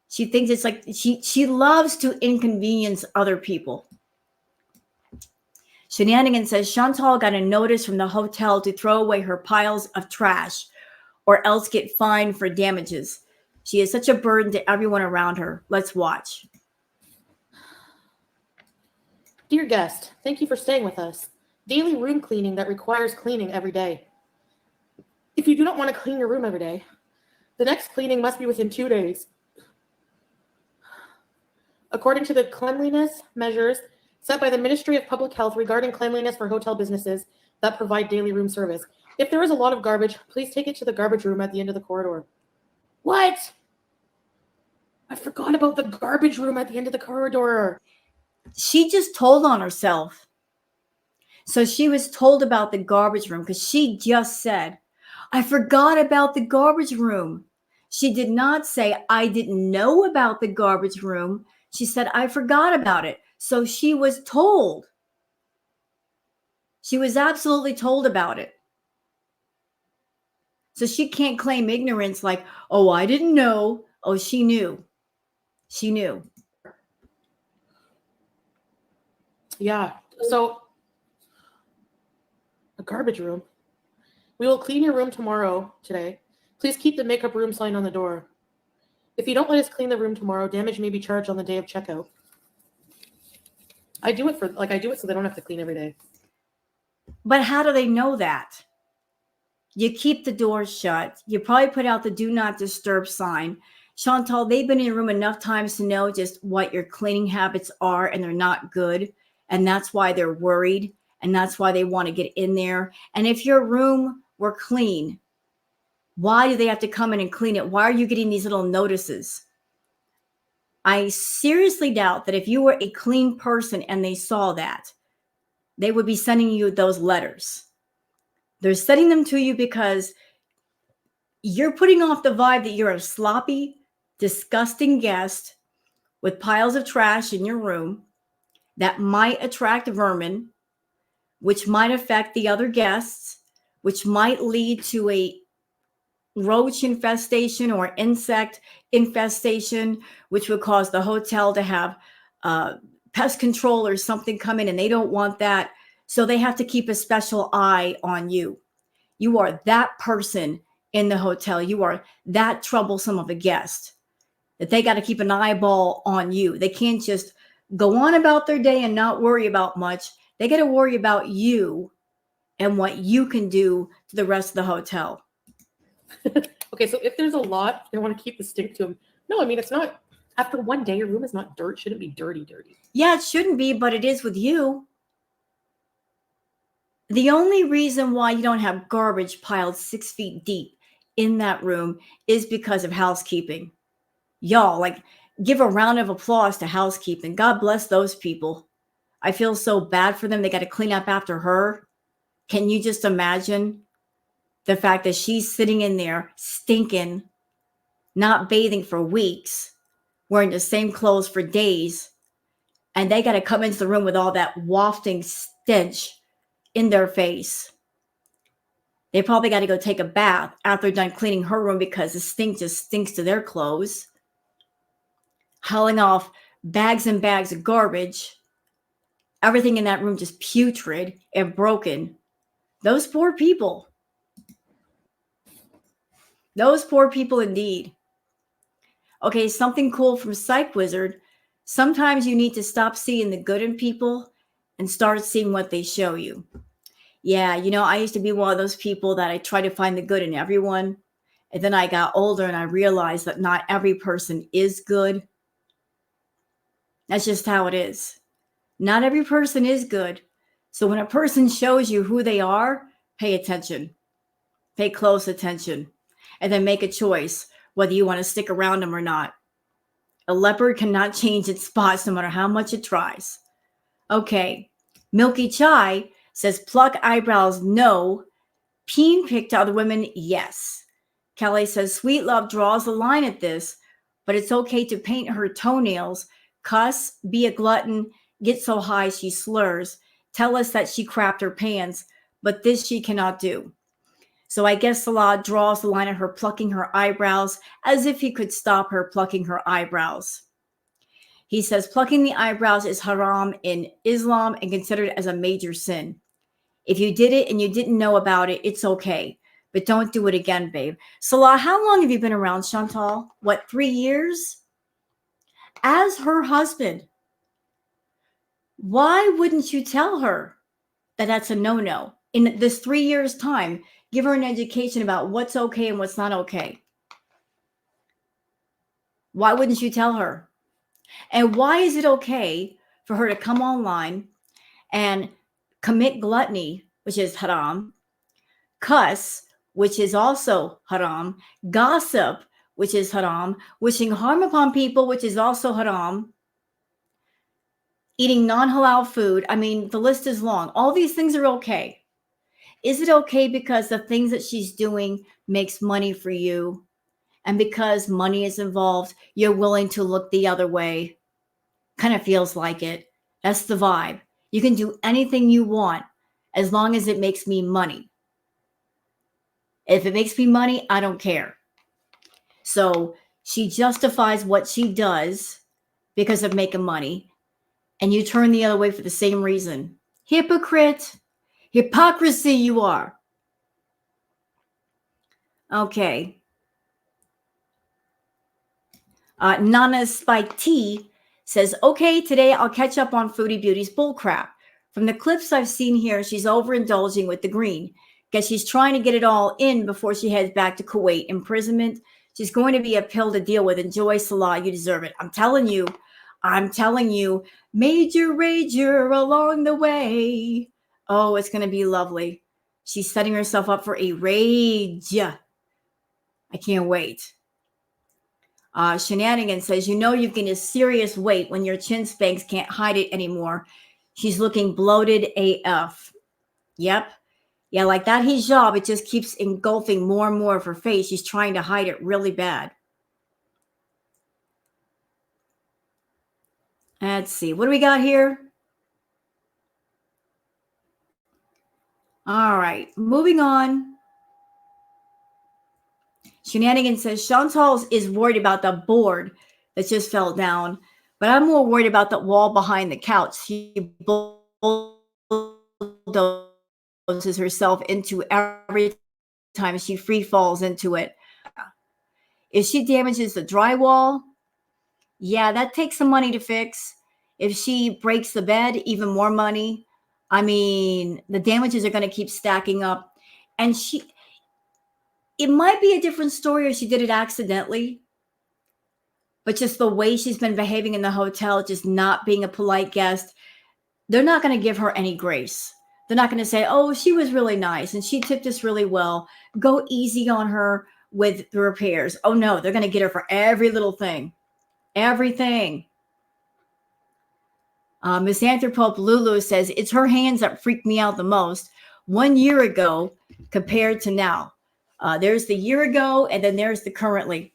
She thinks it's like she loves to inconvenience other people. Shenanigans says Chantal got a notice from the hotel to throw away her piles of trash or else get fined for damages. She is such a burden to everyone around her. Let's watch. Dear guest, thank you for staying with us. Daily room cleaning that requires cleaning every day. If you do not want to clean your room every day, the next cleaning must be within 2 days. According to the cleanliness measures set by the Ministry of Public Health regarding cleanliness for hotel businesses that provide daily room service. If there is a lot of garbage, please take it to the garbage room at the end of the corridor. What? I forgot about the garbage room at the end of the corridor. She just told on herself. So she was told about the garbage room because she just said, I forgot about the garbage room. She did not say, I didn't know about the garbage room. She said, I forgot about it. So she was told. She was absolutely told about it. So she can't claim ignorance like, oh, I didn't know. Oh, she knew. She knew. Yeah, so a garbage room. We will clean your room today. Please keep the makeup room sign on the door. If you don't let us clean the room tomorrow, damage may be charged on the day of checkout. I do it so they don't have to clean every day. But how do they know that? You keep the doors shut. You probably put out the do not disturb sign. Chantal, they've been in your room enough times to know just what your cleaning habits are, and they're not good. And that's why they're worried. And that's why they want to get in there. And if your room were clean, why do they have to come in and clean it? Why are you getting these little notices? I seriously doubt that if you were a clean person and they saw that, they would be sending you those letters. They're sending them to you because you're putting off the vibe that you're a sloppy, disgusting guest with piles of trash in your room that might attract vermin, which might affect the other guests, which might lead to a roach infestation or insect infestation, which would cause the hotel to have pest control or something come in, and they don't want that. So they have to keep a special eye on you. You are that person in the hotel. You are that troublesome of a guest that they got to keep an eyeball on you. They can't just go on about their day and not worry about much. They got to worry about you and what you can do to the rest of the hotel. Okay, so if there's a lot, they want to keep the stink to them. No, I mean, it's not. After one day, your room is not dirt. Shouldn't be dirty. Yeah, it shouldn't be, but it is with you. The only reason why you don't have garbage piled 6 feet deep in that room is because of housekeeping. Y'all, give a round of applause to housekeeping. God bless those people. I feel so bad for them. They got to clean up after her. Can you just imagine the fact that she's sitting in there stinking, not bathing for weeks, wearing the same clothes for days, and they got to come into the room with all that wafting stench in their face. They probably got to go take a bath after they're done cleaning her room because the stink just stinks to their clothes. Hauling off bags and bags of garbage. Everything in that room just putrid and broken. Those poor people. Those poor people indeed. Okay, something cool from Psych Wizard. Sometimes you need to stop seeing the good in people and start seeing what they show you. Yeah, I used to be one of those people that I try to find the good in everyone. And then I got older and I realized that not every person is good. That's just how it is. Not every person is good. So when a person shows you who they are, pay attention. Pay close attention. And then make a choice whether you want to stick around them or not. A leopard cannot change its spots no matter how much it tries. Okay. Milky Chai says pluck eyebrows, no. Peen pick to other women, yes. Kelly says sweet love draws the line at this, but it's okay to paint her toenails, cuss, be a glutton, get so high she slurs, tell us that she crapped her pants, but this she cannot do. So I guess Salah draws the line at her plucking her eyebrows as if he could stop her plucking her eyebrows. He says plucking the eyebrows is haram in Islam and considered as a major sin. If you did it and you didn't know about it, it's okay. But don't do it again, babe. Salah, how long have you been around Chantal? What, 3 years? As her husband, why wouldn't you tell her that that's a no-no? In this 3 years' time, give her an education about what's okay and what's not okay. Why wouldn't you tell her? And why is it okay for her to come online and commit gluttony, which is haram, cuss, which is also haram, gossip, which is haram, wishing harm upon people, which is also haram, eating non-halal food? I mean, the list is long. All these things are okay. Is it okay because the things that she's doing makes money for you? And because money is involved, you're willing to look the other way? Kind of feels like it. That's the vibe. You can do anything you want as long as it makes me money. If it makes me money, I don't care. So she justifies what she does because of making money, and you turn the other way for the same reason. Hypocrite. Hypocrisy you are. Okay. Nana Spike T says, okay, today I'll catch up on Foodie Beauty's bullcrap. From the clips I've seen here, she's overindulging with the green. Guess she's trying to get it all in before she heads back to Kuwait imprisonment. She's going to be a pill to deal with. Enjoy, Salah. You deserve it. I'm telling you. Major rager along the way. Oh, it's going to be lovely. She's setting herself up for a rage. I can't wait. Shenanigans says, you know you've gained a serious weight when your chin spanks can't hide it anymore. She's looking bloated AF. Yep. Yeah, like that hijab, it just keeps engulfing more and more of her face. She's trying to hide it really bad. Let's see. What do we got here? All right. Moving on. Shenanigans says, Chantal is worried about the board that just fell down, but I'm more worried about the wall behind the couch. She bulldozes herself into every time she free falls into it. If she damages the drywall, yeah, that takes some money to fix. If she breaks the bed, even more money. I mean, the damages are going to keep stacking up. And it might be a different story if she did it accidentally, but just the way she's been behaving in the hotel, just not being a polite guest, they're not going to give her any grace. They're not going to say, oh, she was really nice and she tipped us really well. Go easy on her with the repairs. Oh, no, they're going to get her for every little thing. Everything. Misanthropope Lulu says, it's her hands that freak me out the most. 1 year ago compared to now. There's the year ago, and then there's the currently.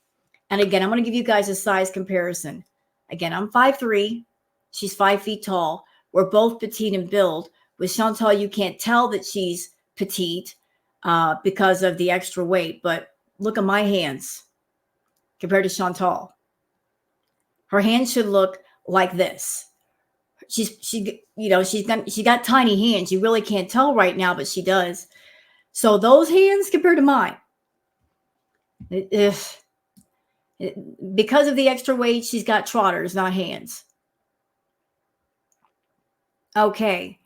And again, I'm going to give you guys a size comparison. Again, I'm 5'3". She's 5 feet tall. We're both petite in build. With Chantal, you can't tell that she's petite because of the extra weight. But look at my hands compared to Chantal. Her hands should look like this. She got tiny hands. You really can't tell right now, but she does. So those hands compared to mine, because of the extra weight, she's got trotters, not hands. Okay.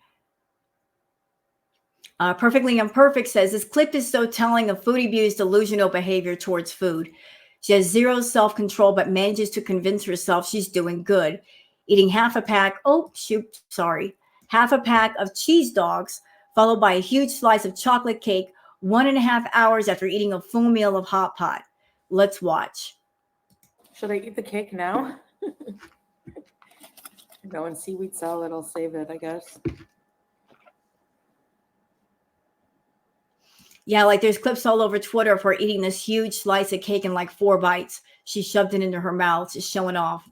Perfectly Imperfect says, this clip is so telling of Foodie Beauty's delusional behavior towards food. She has zero self-control, but manages to convince herself she's doing good. Eating half a pack of cheese dogs, followed by a huge slice of chocolate cake 1.5 hours after eating a full meal of hot pot. Let's watch. Should I eat the cake now? Go and seaweed salad. I'll save it, I guess. Yeah, like there's clips all over Twitter of her eating this huge slice of cake in like 4 bites. She shoved it into her mouth, just showing off.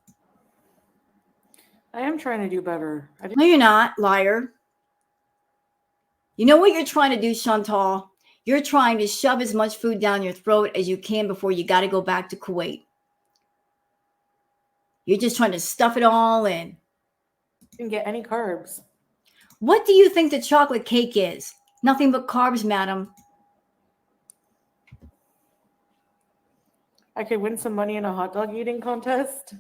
I am trying to do better. No, you're not, liar. You know what you're trying to do, Chantal? You're trying to shove as much food down your throat as you can before you got to go back to Kuwait. You're just trying to stuff it all in. You can get any carbs. What do you think the chocolate cake is? Nothing but carbs, madam. I could win some money in a hot dog eating contest.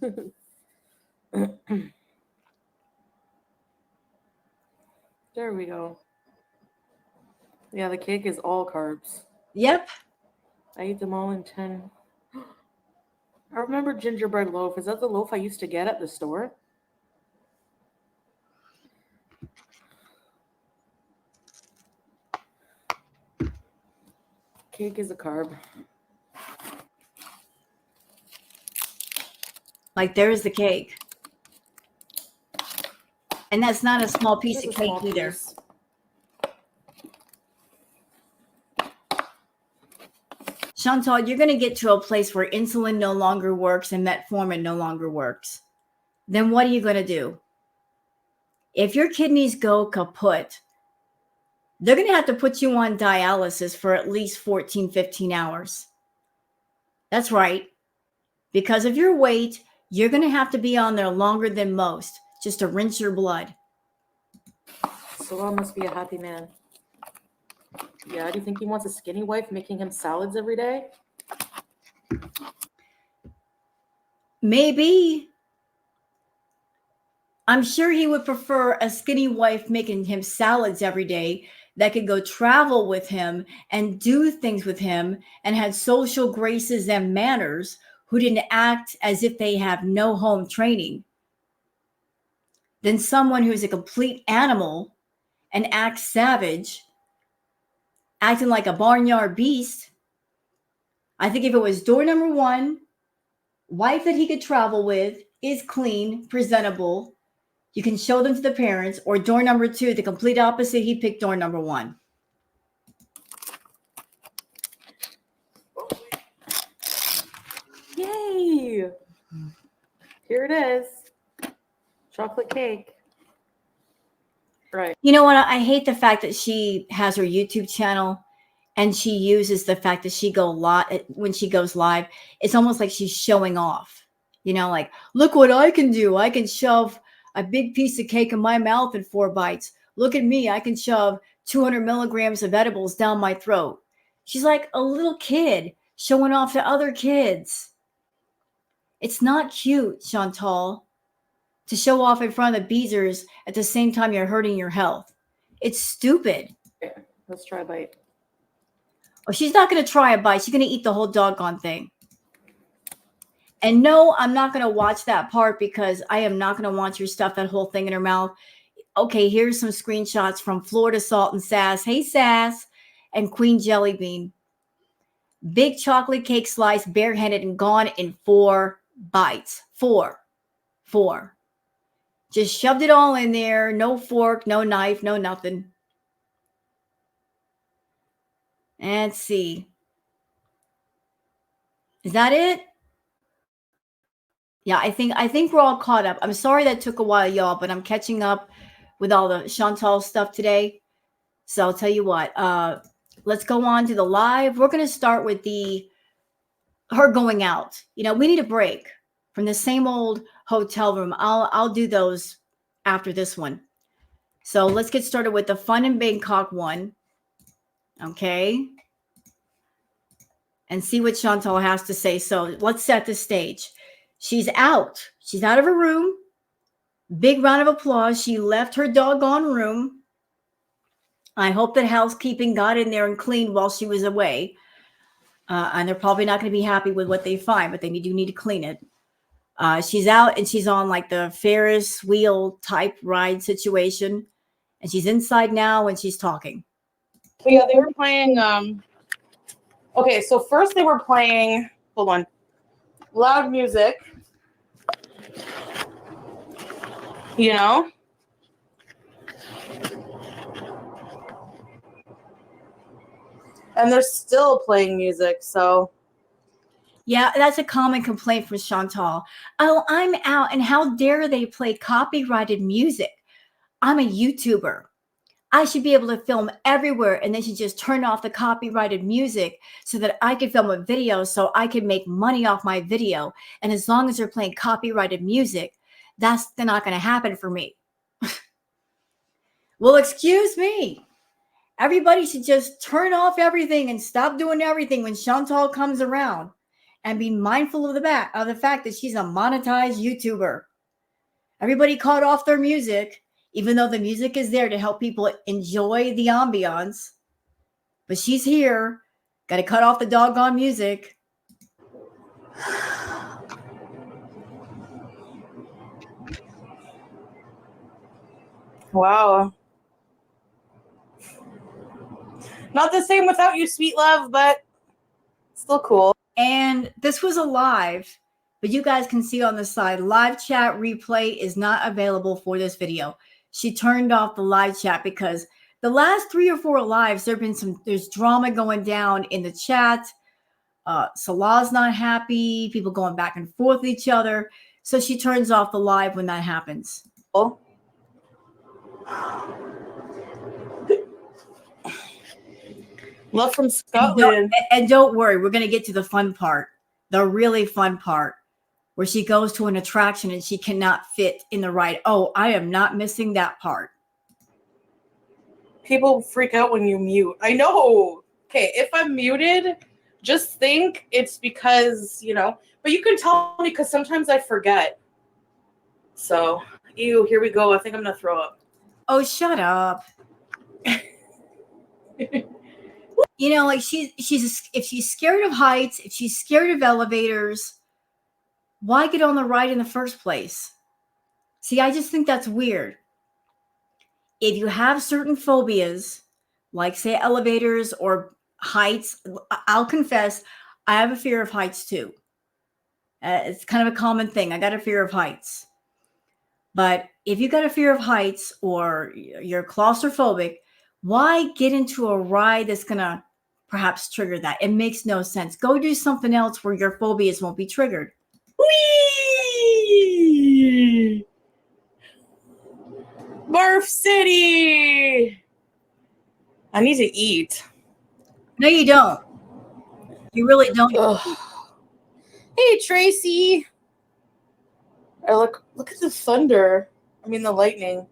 There we go. Yeah, the cake is all carbs. Yep. I eat them all in 10. I remember gingerbread loaf. Is that the loaf I used to get at the store? Cake is a carb. Like there's the cake. And that's not a small piece Just of a cake small either. piece. Chantal, you're going to get to a place where insulin no longer works and metformin no longer works. Then what are you going to do? If your kidneys go kaput, they're going to have to put you on dialysis for at least 14, 15 hours. That's right. Because of your weight, you're going to have to be on there longer than most just to rinse your blood. Salah must be a happy man. Yeah, do you think he wants a skinny wife making him salads every day? Maybe. I'm sure he would prefer a skinny wife making him salads every day that could go travel with him and do things with him and had social graces and manners, who didn't act as if they have no home training, than someone who's a complete animal and acts savage, acting like a barnyard beast. I think if it was door number one, wife that he could travel with, is clean, presentable, you can show them to the parents, or door number two, the complete opposite, he picked door number one. Yay! Here it is. Chocolate cake. Right. You know what? I hate the fact that she has her YouTube channel and she uses the fact that she when she goes live, it's almost like she's showing off. You know, like, look what I can do. I can shove a big piece of cake in my mouth in 4 bites. Look at me. I can shove 200 milligrams of edibles down my throat. She's like a little kid showing off to other kids. It's not cute, Chantal, to show off in front of the Beezers at the same time you're hurting your health. It's stupid. Let's try a bite. Oh, she's not going to try a bite. She's going to eat the whole doggone thing. And no, I'm not going to watch that part because I am not going to want your stuff, that whole thing in her mouth. Okay, here's some screenshots from Florida Salt and Sass. Hey, Sass and Queen Jellybean. Big chocolate cake slice, barehanded and gone in 4 bites. 4. Just shoved it all in there. No fork, no knife, no nothing. And let's see. Is that it? Yeah, I think we're all caught up. I'm sorry that took a while, y'all, but I'm catching up with all the Chantal stuff today. So I'll tell you what. Let's go on to the live. We're going to start with her going out. You know, we need a break from the same old hotel room. I'll do those after this one. So let's get started with the Fun in Bangkok one. Okay. And see what Chantal has to say. So let's set the stage. She's out. She's out of her room. Big round of applause. She left her doggone room. I hope that housekeeping got in there and cleaned while she was away. And they're probably not going to be happy with what they find, but they do need to clean it. She's out and she's on like the Ferris wheel type ride situation. And she's inside now and she's talking. So yeah, they were playing. Okay, so first they were playing. Hold on. Loud music. You know. And they're still playing music, so. Yeah, that's a common complaint from Chantal. Oh, I'm out, and how dare they play copyrighted music? I'm a YouTuber. I should be able to film everywhere, and they should just turn off the copyrighted music so that I can film a video so I can make money off my video. And as long as they're playing copyrighted music, that's not going to happen for me. Well, excuse me. Everybody should just turn off everything and stop doing everything when Chantal comes around, and be mindful of the fact that she's a monetized YouTuber. Everybody caught off their music, even though the music is there to help people enjoy the ambiance. But she's here. Got to cut off the doggone music. Wow. Not the same without you, sweet love, but still cool. And this was a live, but you guys can see on the side, live chat replay is not available for this video. She turned off the live chat because the last 3 or 4 lives, there's drama going down in the chat. Salah's not happy, people going back and forth with each other. So she turns off the live when that happens. Love from Scotland. And don't worry, we're going to get to the fun part, the really fun part, where she goes to an attraction and she cannot fit in the ride. Oh, I am not missing that part. People freak out when you mute. I know. Okay, if I'm muted, just think it's because, but you can tell me because sometimes I forget. So, ew, here we go. I think I'm going to throw up. Oh, shut up. Like if she's scared of heights, if she's scared of elevators, why get on the ride in the first place? See, I just think that's weird. If you have certain phobias, like say elevators or heights, I'll confess, I have a fear of heights too. It's kind of a common thing. I got a fear of heights. But if you got a fear of heights or you're claustrophobic, why get into a ride that's going to perhaps trigger that? It makes no sense. Go do something else where your phobias won't be triggered. Whee! Barf City! I need to eat. No, you don't. You really don't. Ugh. Hey, Tracy. Look at the thunder. The lightning.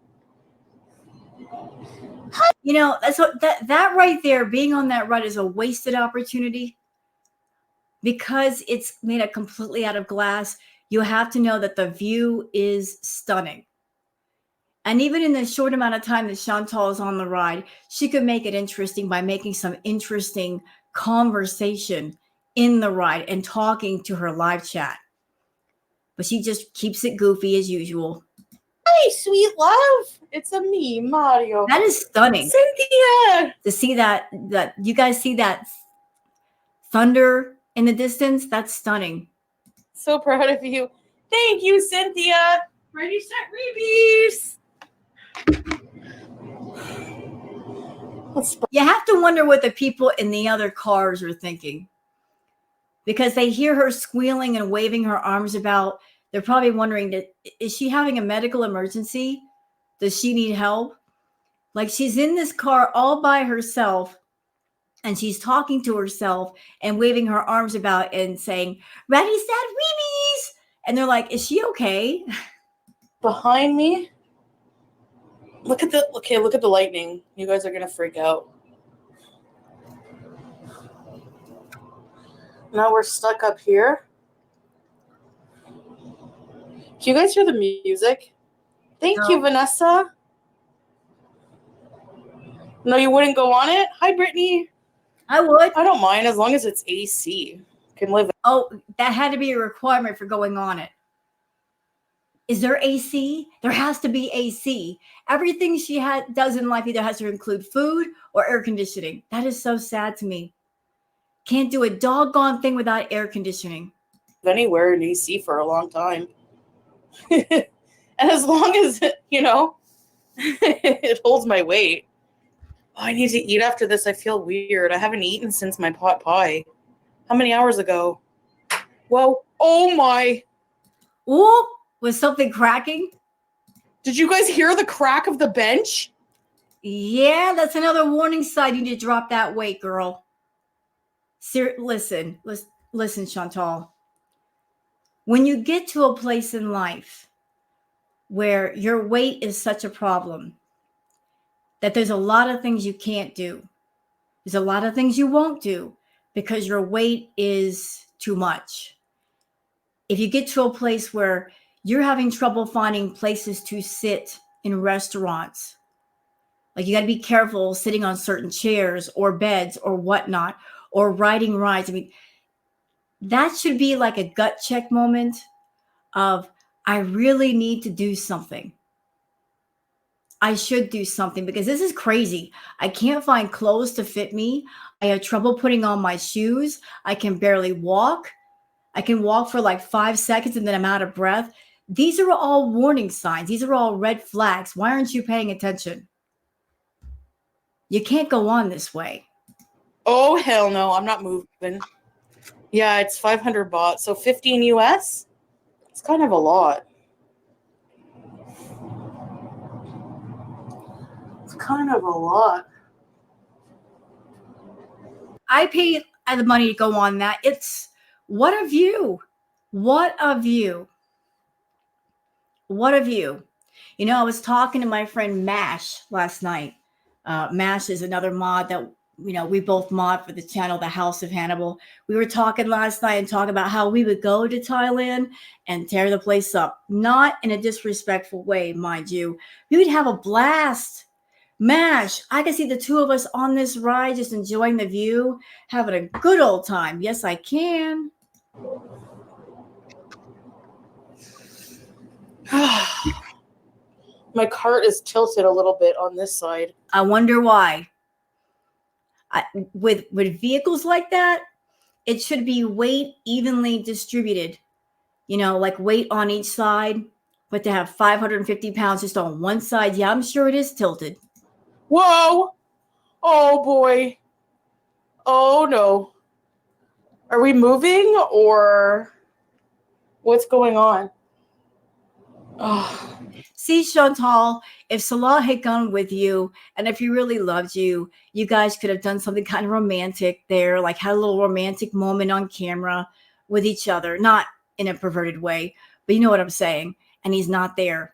That's what that right there, being on that ride is a wasted opportunity because it's made up completely out of glass. You have to know that the view is stunning. And even in the short amount of time that Chantal is on the ride, she could make it interesting by making some interesting conversation in the ride and talking to her live chat. But she just keeps it goofy as usual. Hey, sweet love. It's a me, Mario. That is stunning. Cynthia. To see that you guys see that thunder in the distance, that's stunning. So proud of you. Thank you, Cynthia. Ready, set, release. You have to wonder what the people in the other cars are thinking. Because they hear her squealing and waving her arms about. They're probably wondering, is she having a medical emergency? Does she need help? Like she's in this car all by herself and she's talking to herself and waving her arms about and saying, ready, set, weebies. And they're like, is she okay? Behind me. Look at the lightning. You guys are going to freak out. Now we're stuck up here. Do you guys hear the music? Thank you, Vanessa. No, you wouldn't go on it? Hi, Brittany. I would. I don't mind as long as it's AC. Can live. Oh, that had to be a requirement for going on it. Is there AC? There has to be AC. Everything she does in life either has to include food or air conditioning. That is so sad to me. Can't do a doggone thing without air conditioning. Anywhere in AC for a long time. And as long as, it holds my weight. Oh, I need to eat after this. I feel weird. I haven't eaten since my pot pie. How many hours ago? Whoa. Oh, my. Ooh, was something cracking? Did you guys hear the crack of the bench? Yeah, that's another warning sign you need to drop that weight, girl. Listen, Chantal. When you get to a place in life where your weight is such a problem that there's a lot of things you can't do, there's a lot of things you won't do because your weight is too much. If you get to a place where you're having trouble finding places to sit in restaurants, like you got to be careful sitting on certain chairs or beds or whatnot, or riding rides. I mean, that should be like a gut check moment of, I really need to do something. I should do something because this is crazy. I can't find clothes to fit me. I have trouble putting on my shoes. I can barely walk. I can walk for like 5 seconds and then I'm out of breath. These are all warning signs. These are all red flags. Why aren't you paying attention? You can't go on this way. Oh, hell no. I'm not moving. Yeah, it's 500 baht. So 15 US? It's kind of a lot. It's kind of a lot. I pay the money to go on that. It's what a view. What a view. What a view. You know, I was talking to my friend Mash last night. Mash is another mod that, you know, we both mod for the channel, The House of Hannibal. We were talking last night and talking about how we would go to Thailand and tear the place up. Not in a disrespectful way, mind you. We would have a blast. Mash, I can see the two of us on this ride just enjoying the view, having a good old time. Yes, I can. My cart is tilted a little bit on this side. I wonder why. With vehicles like that, it should be weight evenly distributed. You know, like weight on each side, but to have 550 pounds just on one side, yeah, I'm sure it is tilted. Whoa! Oh boy. Oh no. Are we moving or what's going on? Oh. See, Chantal, if Salah had gone with you and if he really loved you, you guys could have done something kind of romantic there, like had a little romantic moment on camera with each other, not in a perverted way, but you know what I'm saying. And he's not there.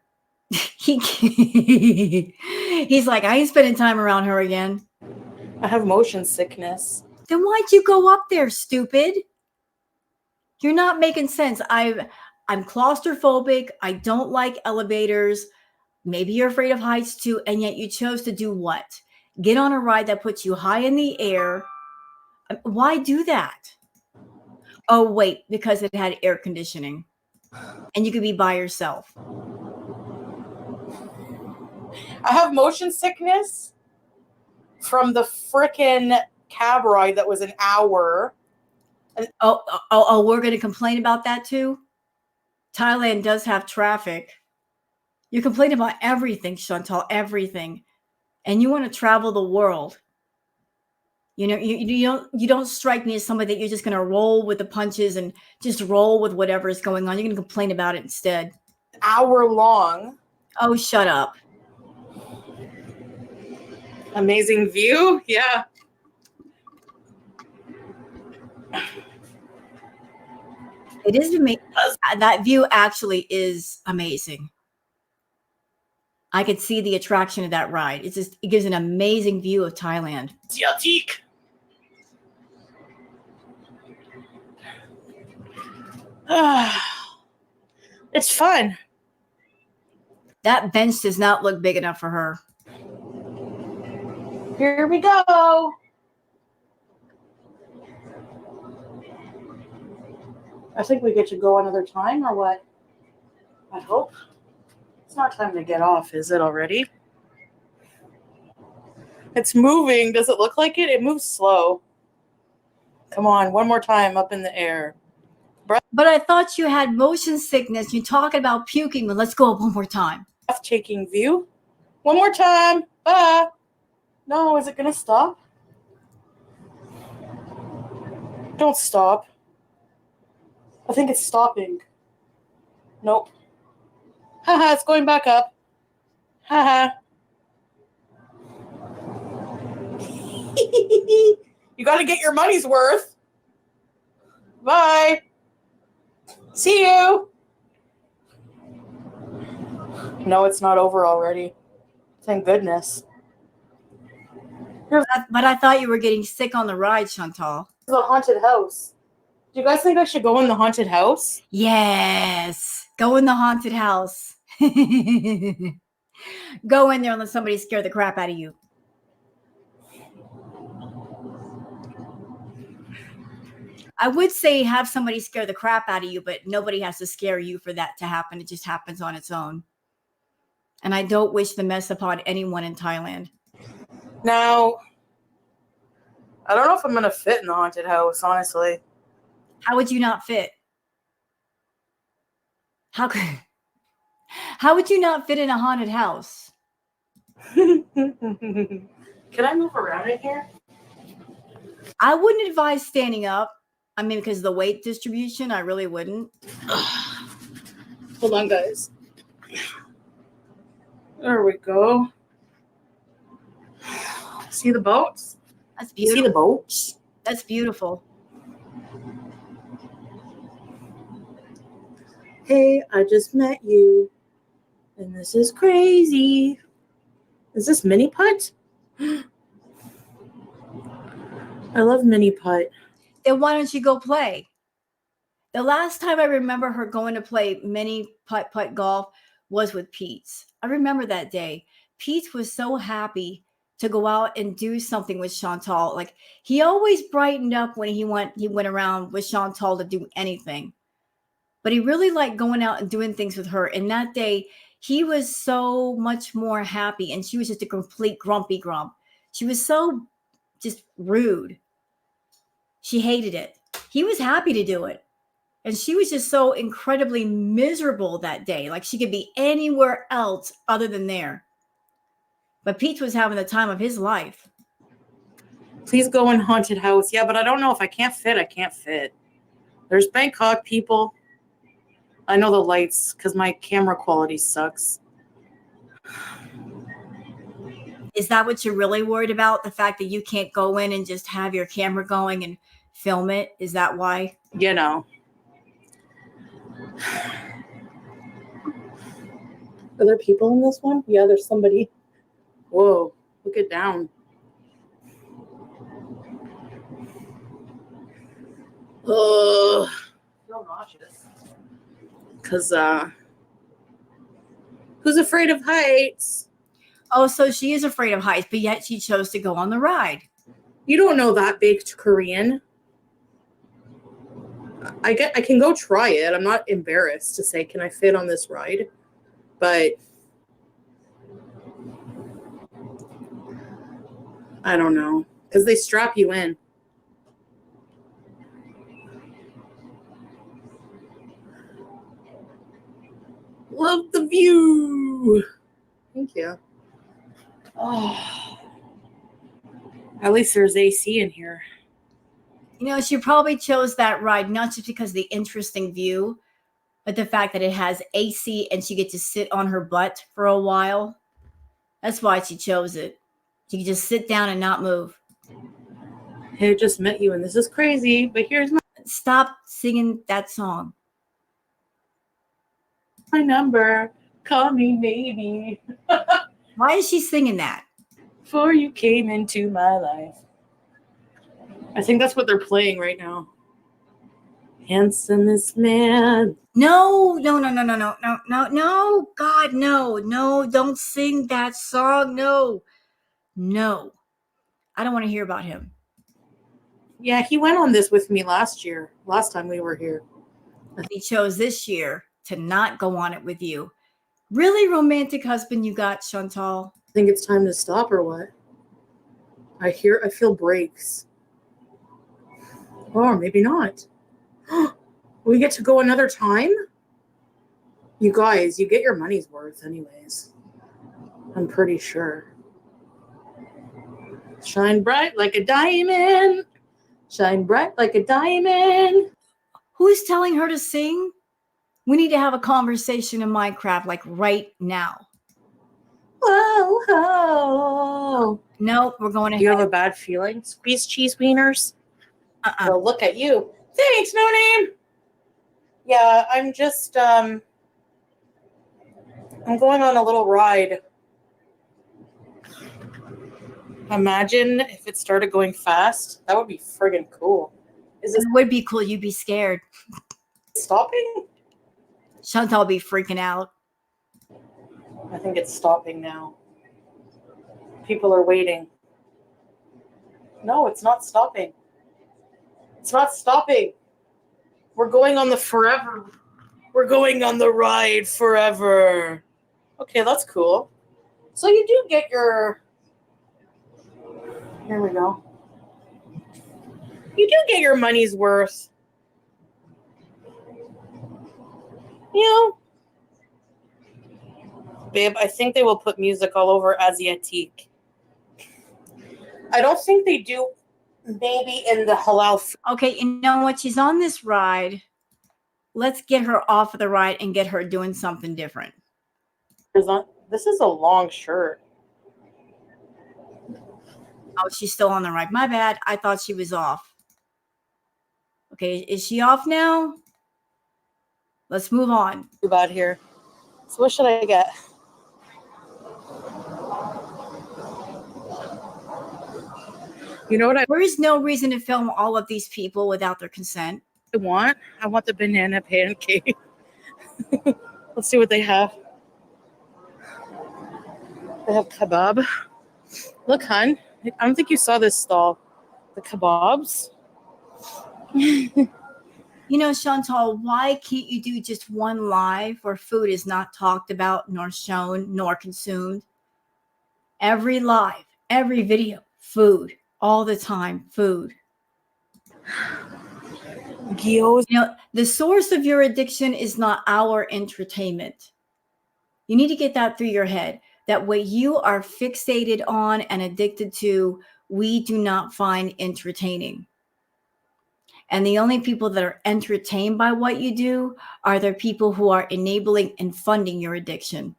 He's like, I ain't spending time around her again. I have motion sickness. Then why'd you go up there, stupid? You're not making sense. I'm claustrophobic. I don't like elevators. Maybe you're afraid of heights too, and yet you chose to do what? Get on a ride that puts you high in the air. Why do that? Oh, wait, because it had air conditioning and you could be by yourself. I have motion sickness from the frickin' cab ride that was an hour. Oh, we're going to complain about that too? Thailand does have traffic. You complain about everything, Chantal, everything. And you want to travel the world. You know, you don't strike me as somebody that you're just going to roll with the punches and just roll with whatever is going on. You're going to complain about it instead. Hour long. Oh, shut up. Amazing view. Yeah. It is amazing. That view actually is amazing. I could see the attraction of that ride. It gives an amazing view of Thailand. Siatik. It's fun. That bench does not look big enough for her. Here we go. I think we get to go another time or what? I hope. It's not time to get off, is it already? It's moving. Does it look like it? It moves slow. Come on, one more time up in the air. But I thought you had motion sickness. You're talking about puking, but let's go up one more time. Breathtaking view. One more time. No, is it going to stop? Don't stop. I think it's stopping. Nope. Haha, it's going back up. Haha. You got to get your money's worth. Bye. See you. No, it's not over already. Thank goodness. But I thought you were getting sick on the ride, Chantal. It's a haunted house. Do you guys think I should go in the haunted house? Yes. Go in the haunted house. Go in there and let somebody scare the crap out of you. I would say have somebody scare the crap out of you, but nobody has to scare you for that to happen. It just happens on its own. And I don't wish the mess upon anyone in Thailand. Now, I don't know if I'm going to fit in the haunted house, honestly. How would you not fit? How would you not fit in a haunted house? Can I move around in here? I wouldn't advise standing up. I mean, because of the weight distribution, I really wouldn't. Hold on, guys. There we go. See the boats? That's You see beautiful. the boats? That's beautiful. Hey, I just met you. And this is crazy. Is this mini putt? I love mini putt. Then why don't you go play? The last time I remember her going to play mini putt golf was with Pete. I remember that day. Pete was so happy to go out and do something with Chantal. Like, he always brightened up when he went around with Chantal to do anything. But he really liked going out and doing things with her. And that day, he was so much more happy. And she was just a complete grumpy grump. She was so just rude. She hated it. He was happy to do it. And she was just so incredibly miserable that day. Like, she could be anywhere else other than there. But Pete was having the time of his life. Please go in haunted house. Yeah, but I don't know if I can't fit. I can't fit. There's Bangkok people. I know the lights because my camera quality sucks. Is that what you're really worried about? The fact that you can't go in and just have your camera going and film it? Is that why? You know. Are there people in this one? Yeah, there's somebody. Whoa, look it down. Oh, I feel nauseous. Because, who's afraid of heights? Oh, so she is afraid of heights, but yet she chose to go on the ride. You don't know that baked Korean. I can go try it. I'm not embarrassed to say, can I fit on this ride? But I don't know. Because they strap you in. Love the view. Thank you. Oh. At least there's AC in here. You know, she probably chose that ride not just because of the interesting view, but the fact that it has AC and she gets to sit on her butt for a while. That's why she chose it. She can just sit down and not move. Hey, I just met you and this is crazy, but here's Stop singing that song. my number. Call me maybe. Why is she singing that? Before you came into my life. I think that's what they're playing right now. Handsomest man. No, God, no, don't sing that song. No. I don't want to hear about him. Yeah, he went on this with me last time we were here. He chose this year to not go on it with you. Really romantic husband you got, Chantal. I think it's time to stop or what? I feel brakes. Or maybe not. We get to go another time? You guys, you get your money's worth anyways. I'm pretty sure. Shine bright like a diamond. Shine bright like a diamond. Who's telling her to sing? We need to have a conversation in Minecraft like right now. Whoa, whoa. Nope, we're going Do you have ahead. a bad feeling? Squeeze cheese wieners? Uh-uh. Well, look at you. Thanks, no name. Yeah, I'm just I'm going on a little ride. Imagine if it started going fast. That would be friggin' cool. Is it It would be cool. You'd be scared. stopping? Chantal would be freaking out. I think it's stopping now. People are waiting. No, it's not stopping. It's not stopping. We're going on the forever. We're going on the ride forever. Okay, that's cool. So you do get your. Here we go. You do get your money's worth. You know, babe, I think they will put music all over Asiatique. I don't think they do. Maybe in the halal food. Okay, you know what? She's on this ride. Let's get her off of the ride and get her doing something different. This is a long shirt. Oh, she's still on the ride. My bad. I thought she was off. Okay, is she off now? Let's move on. Too bad here. So what should I get? You know what I There is no reason to film all of these people without their consent. want? I want the banana pancake. Let's see what they have. They have kebab. Look, hun. I don't think you saw this stall. The kebabs. You know, Chantal, why can't you do just one live where food is not talked about, nor shown, nor consumed? Every live, every video, food, all the time, food. Gyoza. You know, the source of your addiction is not our entertainment. You need to get that through your head. That what you are fixated on and addicted to, we do not find entertaining. And the only people that are entertained by what you do are the people who are enabling and funding your addiction.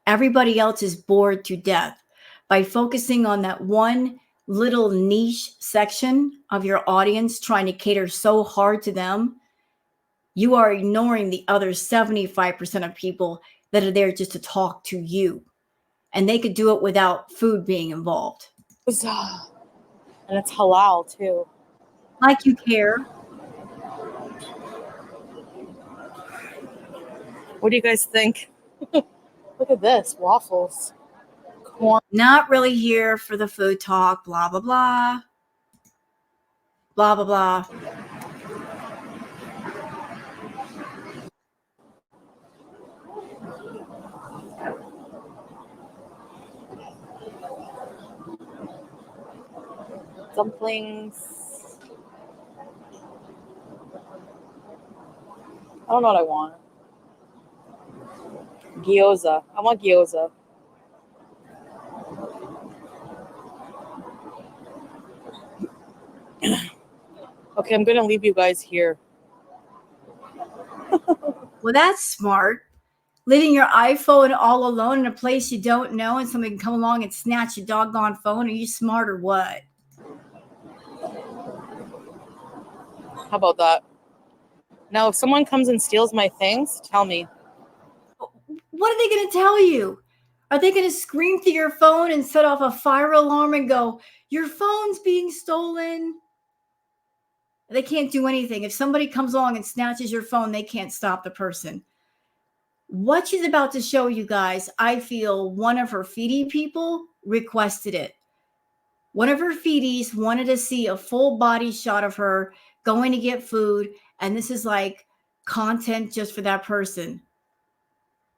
Everybody else is bored to death. By focusing on that one little niche section of your audience, trying to cater so hard to them, you are ignoring the other 75% of people that are there just to talk to you. And they could do it without food being involved. And it's halal too. Like you care. What do you guys think? Look at this. Waffles. Corn. Not really here for the food talk, blah, blah, blah. Blah, blah, blah. Dumplings. I don't know what I want. Gyoza. I want gyoza. Okay, I'm gonna leave you guys here. Well, that's smart. Leaving your iPhone all alone in a place you don't know and somebody can come along and snatch your doggone phone. Are you smart or what? How about that? Now, if someone comes and steals my things, tell me. What are they going to tell you? Are they going to scream through your phone and set off a fire alarm and go, your phone's being stolen? They can't do anything. If somebody comes along and snatches your phone, they can't stop the person. What she's about to show you guys, I feel one of her feedie people requested it. One of her feedies wanted to see a full body shot of her going to get food. And this is like content just for that person.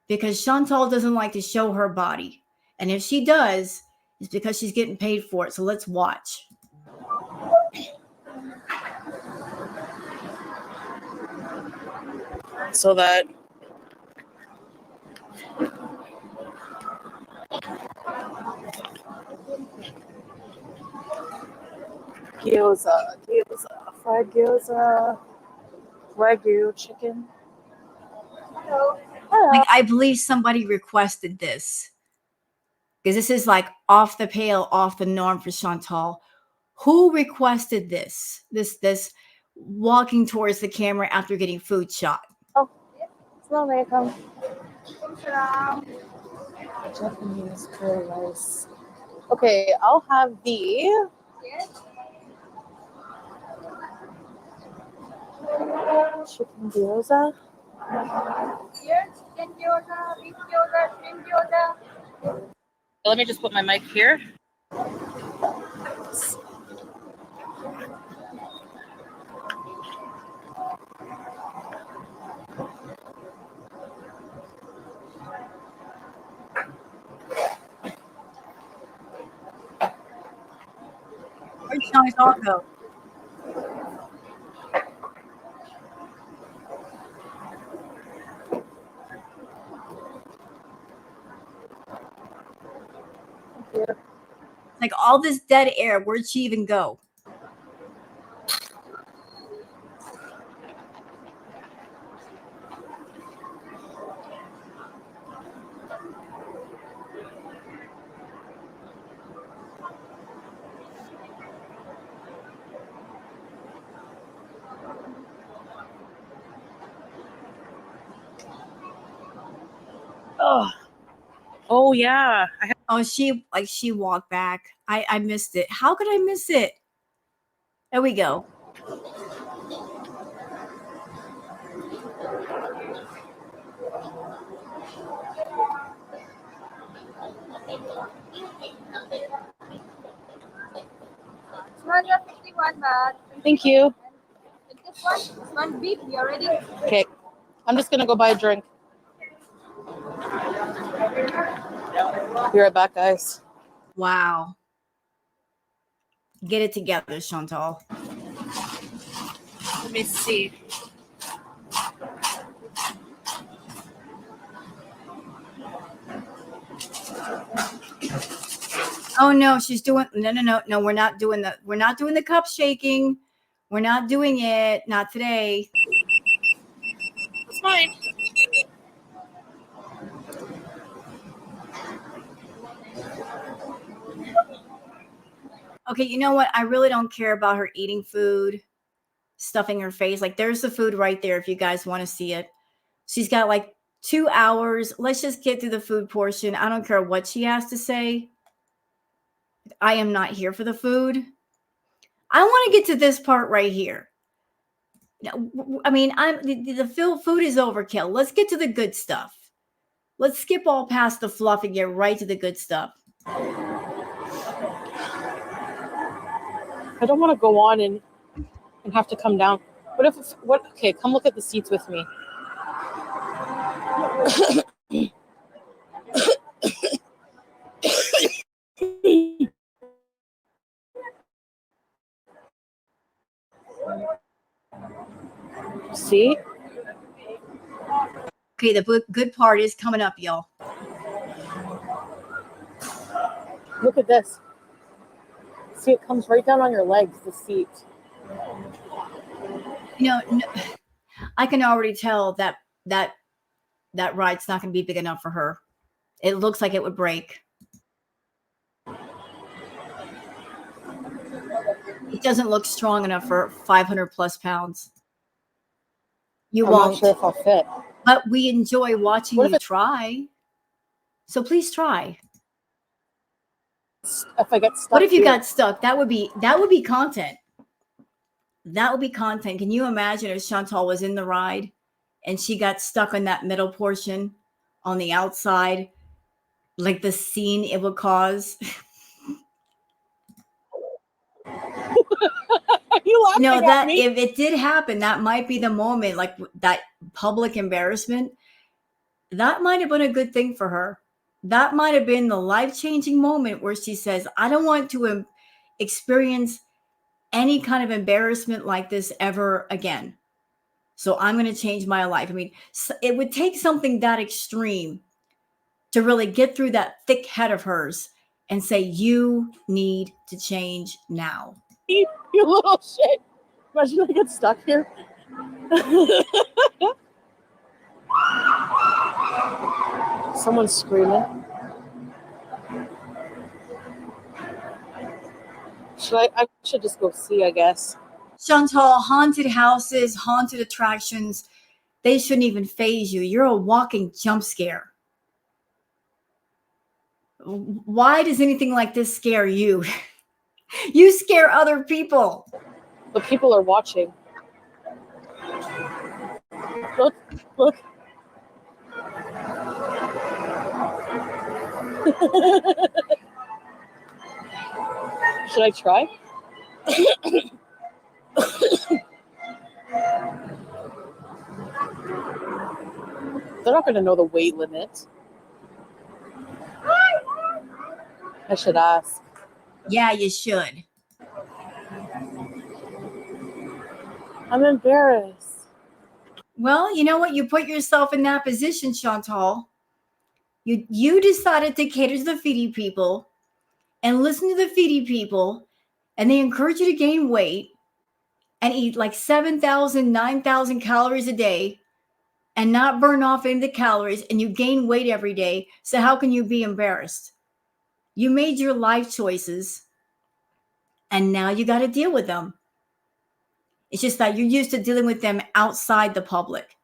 Because Chantal doesn't like to show her body. And if she does, it's because she's getting paid for it. So let's watch. So that gyoza, fried gyoza, Wagyu chicken. Hello. Like, I believe somebody requested this. because this is like off the pale, off the norm for Chantal. Who requested this? This walking towards the camera after getting food shot. Assalamualaikum. Japanese curry rice. Okay, I'll have the chicken gyoza. Let me just put my mic here. Where's Chantal go? Like all this dead air, where'd she even go? Oh yeah. Oh, she walked back. I missed it. How could I miss it? There we go. Thank you. One beef, you already. Okay. I'm just gonna go buy a drink. Be right back, guys. Wow. Get it together, Chantal. Let me see. Oh no, she's doing no, we're not doing the cup shaking. We're not doing it. Not today. It's fine. Okay, you know what? I really don't care about her eating food, stuffing her face. Like there's the food right there if you guys want to see it. She's got like 2 hours. Let's just get through the food portion. I don't care what she has to say. I am not here for the food. I want to get to this part right here. I mean, the food is overkill. Let's get to the good stuff. Let's skip all past the fluff and get right to the good stuff. I don't want to go on and have to come down. Okay, come look at the seats with me. See? Okay, the good part is coming up, y'all. Look at this. See, it comes right down on your legs, the seat. You know, I can already tell that ride's not going to be big enough for her. It looks like it would break. It doesn't look strong enough for 500 plus pounds. You won't. I'm not sure if I'll fit. But we enjoy watching you try. So please try. If I get stuck. What if you got stuck? That would be content. That would be content. Can you imagine if Chantal was in the ride and she got stuck on that middle portion on the outside? Like the scene it would cause. You laughing No, at that me? if it did happen, that might be the moment, like that public embarrassment. That might have been a good thing for her. That might have been the life-changing moment where she says, I don't want to experience any kind of embarrassment like this ever again. So I'm going to change my life. I mean, it would take something that extreme to really get through that thick head of hers and say, you need to change now. You little shit. Imagine I get stuck here. Someone's screaming. I should just go see, I guess. Chantal, haunted houses, haunted attractions, they shouldn't even phase you. You're a walking jump scare. Why does anything like this scare you? You scare other people. But people are watching. Look, look. Should I try? They're not going to know the weight limit. I should ask. Yeah, you should. I'm embarrassed. Well, you know what? You put yourself in that position, Chantal. You decided to cater to the feedy people and listen to the feedy people, and they encourage you to gain weight and eat like 7,000, 9,000 calories a day and not burn off any of the calories, and you gain weight every day. So how can you be embarrassed? You made your life choices, and now you got to deal with them. It's just that you're used to dealing with them outside the public.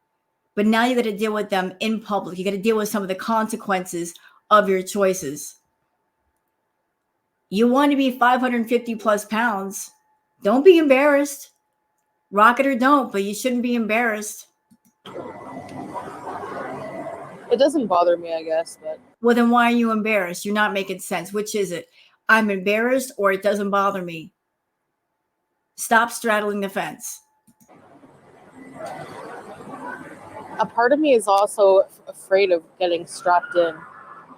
But now you got to deal with them in public. You got to deal with some of the consequences of your choices. You want to be 550 plus pounds. Don't be embarrassed. Rock it or don't, but you shouldn't be embarrassed. It doesn't bother me, I guess, but Well, then why are you embarrassed? You're not making sense. Which is it? I'm embarrassed or it doesn't bother me. Stop straddling the fence. a part of me is also afraid of getting strapped in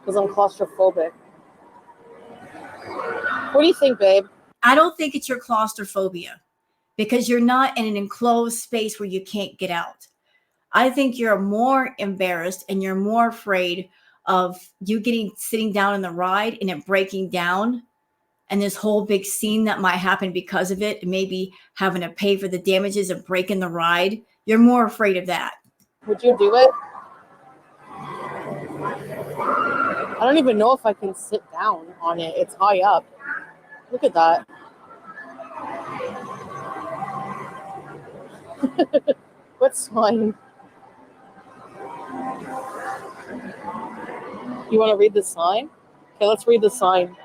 because I'm claustrophobic. What do you think, babe? I don't think it's your claustrophobia because you're not in an enclosed space where you can't get out. I think you're more embarrassed and you're more afraid of you sitting down in the ride and it breaking down and this whole big scene that might happen because of it, and maybe having to pay for the damages of breaking the ride. You're more afraid of that. Would you do it? I don't even know if I can sit down on it. It's high up. Look at that. What's fine? You want to read the sign? Okay, let's read the sign.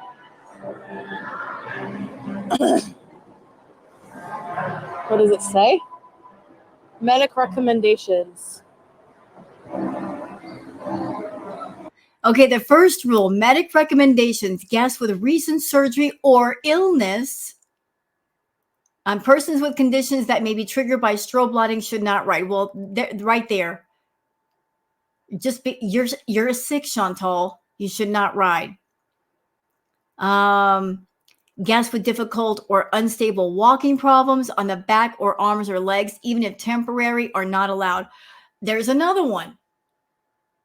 What does it say? Medic recommendations. Okay, the first rule, medic recommendations, guests with recent surgery or illness on persons with conditions that may be triggered by strobe lighting should not ride. Well, right there. You're sick, Chantal. You should not ride. Guests with difficult or unstable walking problems on the back or arms or legs, even if temporary, are not allowed. There's another one.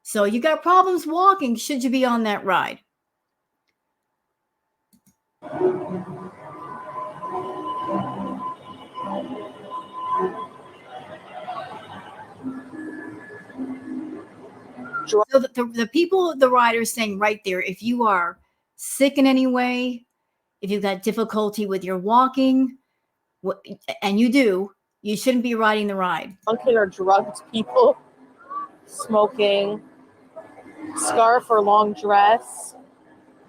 So you got problems walking, should you be on that ride? So the people, the riders saying right there, if you are sick in any way, if you've got difficulty with your walking, and you shouldn't be riding the ride. Drunken or drugged people, smoking, scarf or long dress.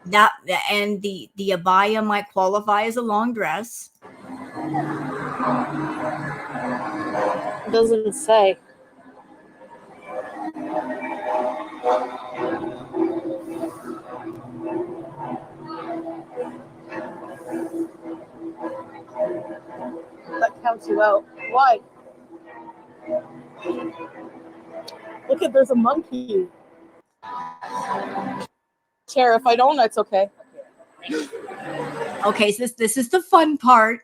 That and the abaya might qualify as a long dress. It doesn't say. That counts you out. Why? Look at, there's a monkey. Chair, if I don't, that's okay. Okay, so this is the fun part.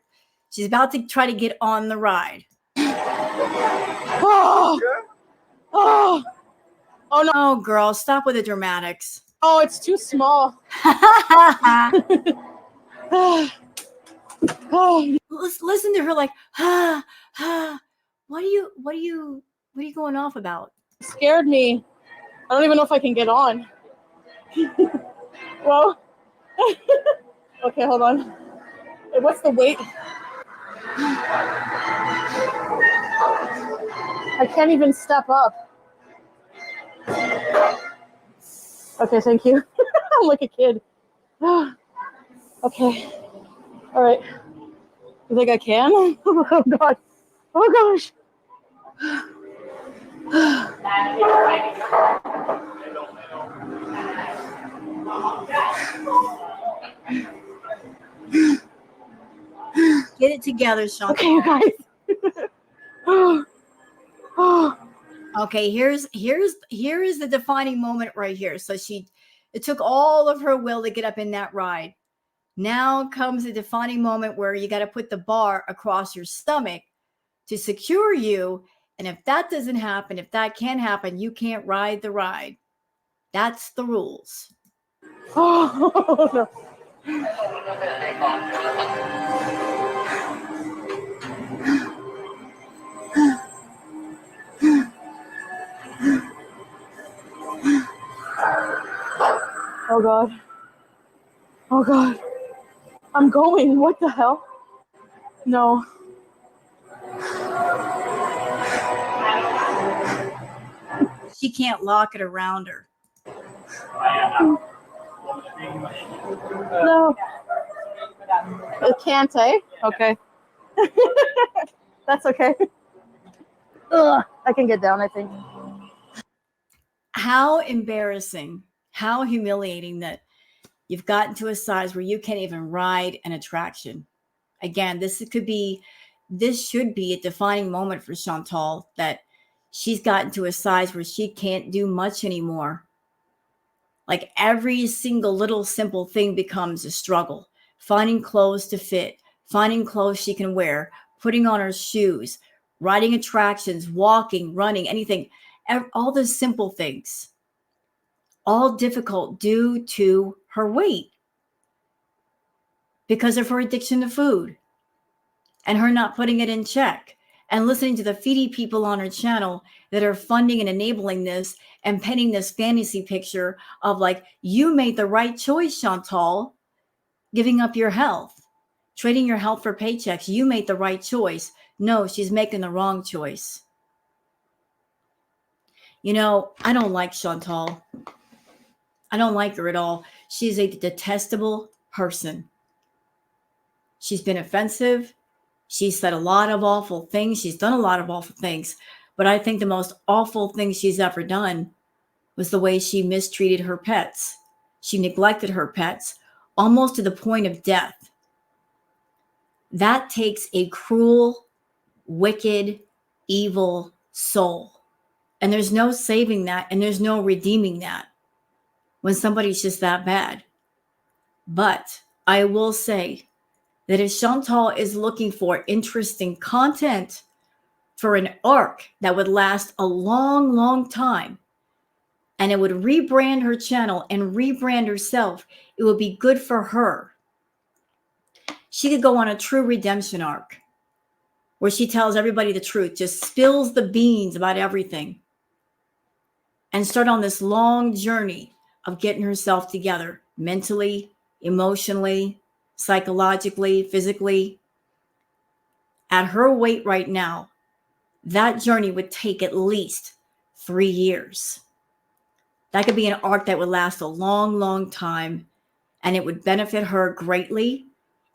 She's about to try to get on the ride. Oh, oh, oh no. Oh, girl, stop with the dramatics. Oh, it's too small. Oh, Listen to her like, what are you going off about? scared me. I don't even know if I can get on. Well, okay, hold on. What's the weight? I can't even step up. Okay, thank you. I'm like a kid. Okay. All right. You think I can? Oh God. Oh gosh. Get it together, Chantal. Okay, you guys. Okay, here is the defining moment right here. So it took all of her will to get up in that ride. Now comes the defining moment where you got to put the bar across your stomach to secure you. And if that doesn't happen, if that can't happen, you can't ride the ride. That's the rules. Oh no. Oh God. Oh God. I'm going. What the hell? No. She can't lock it around her. No. It can't, eh? Okay. That's okay. Ugh, I can get down, I think. How embarrassing, how humiliating that you've gotten to a size where you can't even ride an attraction. Again, this should be a defining moment for Chantal, that she's gotten to a size where she can't do much anymore. Like every single little simple thing becomes a struggle. Finding clothes to fit, finding clothes she can wear, putting on her shoes, riding attractions, walking, running, anything, all those simple things, all difficult due to her weight because of her addiction to food and her not putting it in check and listening to the feedy people on her channel that are funding and enabling this and painting this fantasy picture of like, you made the right choice, Chantal, giving up your health, trading your health for paychecks. You made the right choice. No, she's making the wrong choice. You know, I don't like Chantal. I don't like her at all. She's a detestable person. She's been offensive. She's said a lot of awful things. She's done a lot of awful things. But I think the most awful thing she's ever done was the way she mistreated her pets. She neglected her pets almost to the point of death. That takes a cruel, wicked, evil soul. And there's no saving that, and there's no redeeming that when somebody's just that bad. But I will say that if Chantal is looking for interesting content for an arc that would last a long, long time, and it would rebrand her channel and rebrand herself, it would be good for her. She could go on a true redemption arc where she tells everybody the truth, just spills the beans about everything, and start on this long journey of getting herself together mentally, emotionally, psychologically, physically. At her weight right now, that journey would take at least 3 years. That could be an arc that would last a long, long time, and it would benefit her greatly.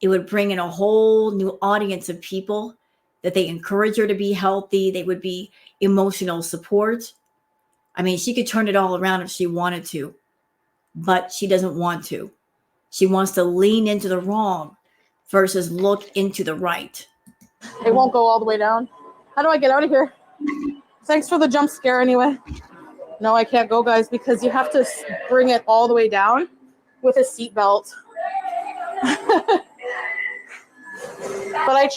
It would bring in a whole new audience of people that they encourage her to be healthy. They would be emotional support. I mean, she could turn it all around if she wanted to, but she doesn't want to. She wants to lean into the wrong versus look into the right. It won't go all the way down. How do I get out of here? Thanks for the jump scare anyway. No, I can't go, guys, because you have to bring it all the way down with a seatbelt. But I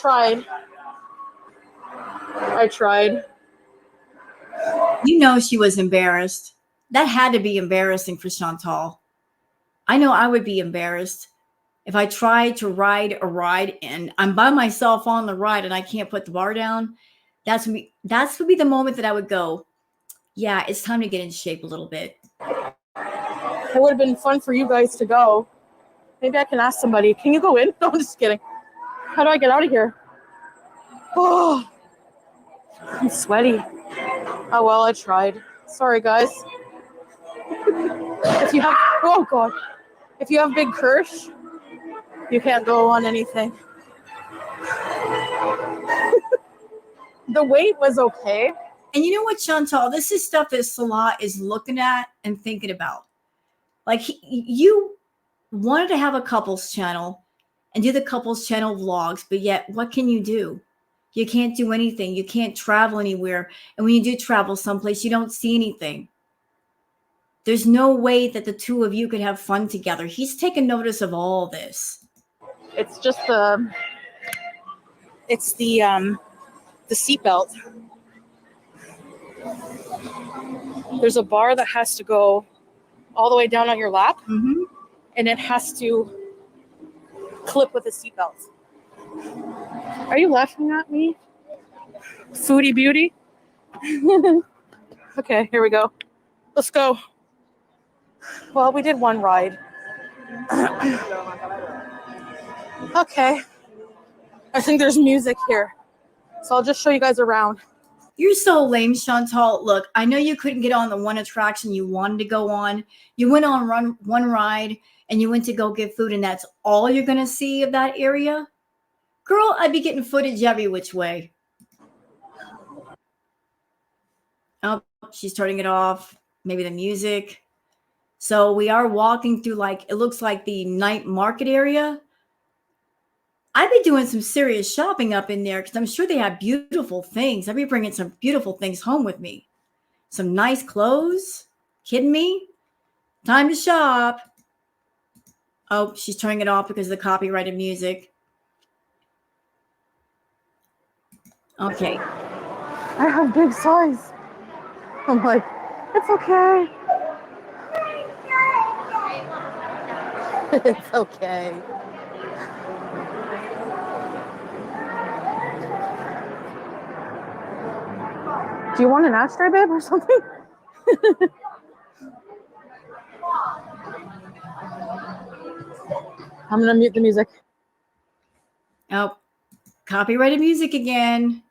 tried. You know she was embarrassed. That had to be embarrassing for Chantal. I know I would be embarrassed if I tried to ride a ride and I'm by myself on the ride and I can't put the bar down. That would be the moment that I would go, yeah, it's time to get in shape a little bit. It would have been fun for you guys to go. Maybe I can ask somebody, can you go in? No, I'm just kidding. How do I get out of here? Oh, I'm sweaty. Oh well, I tried. Sorry, guys. If you have, oh god, if you have big Kirsch, you can't go on anything. The wait was okay. And you know what, Chantal? This is stuff that Salah is looking at and thinking about. Like you wanted to have a couples channel and do the couples channel vlogs, but yet what can you do? You can't do anything. You can't travel anywhere. And when you do travel someplace, you don't see anything. There's no way that the two of you could have fun together. He's taken notice of all this. It's just the seatbelt. There's a bar that has to go all the way down on your lap, Mm-hmm. and it has to clip with a seatbelt. Are you laughing at me? Foodie beauty? Okay, here we go. Let's go. Well, we did one ride. Okay. I think there's music here. So I'll just show you guys around. You're so lame, Chantal. Look, I know you couldn't get on the one attraction you wanted to go on. You went on one ride and you went to go get food, and that's all you're going to see of that area? Girl, I'd be getting footage every which way. Oh, she's turning it off. Maybe the music. So we are walking through, like, it looks like the night market area. I'd be doing some serious shopping up in there because I'm sure they have beautiful things. I'd be bringing some beautiful things home with me. Some nice clothes. Kidding me? Time to shop. Oh, she's turning it off because of the copyrighted music. Okay. I have big size. I'm like, it's okay. It's okay. Do you want an ashtray, babe, or something? I'm gonna mute the music. Oh, copyrighted music again.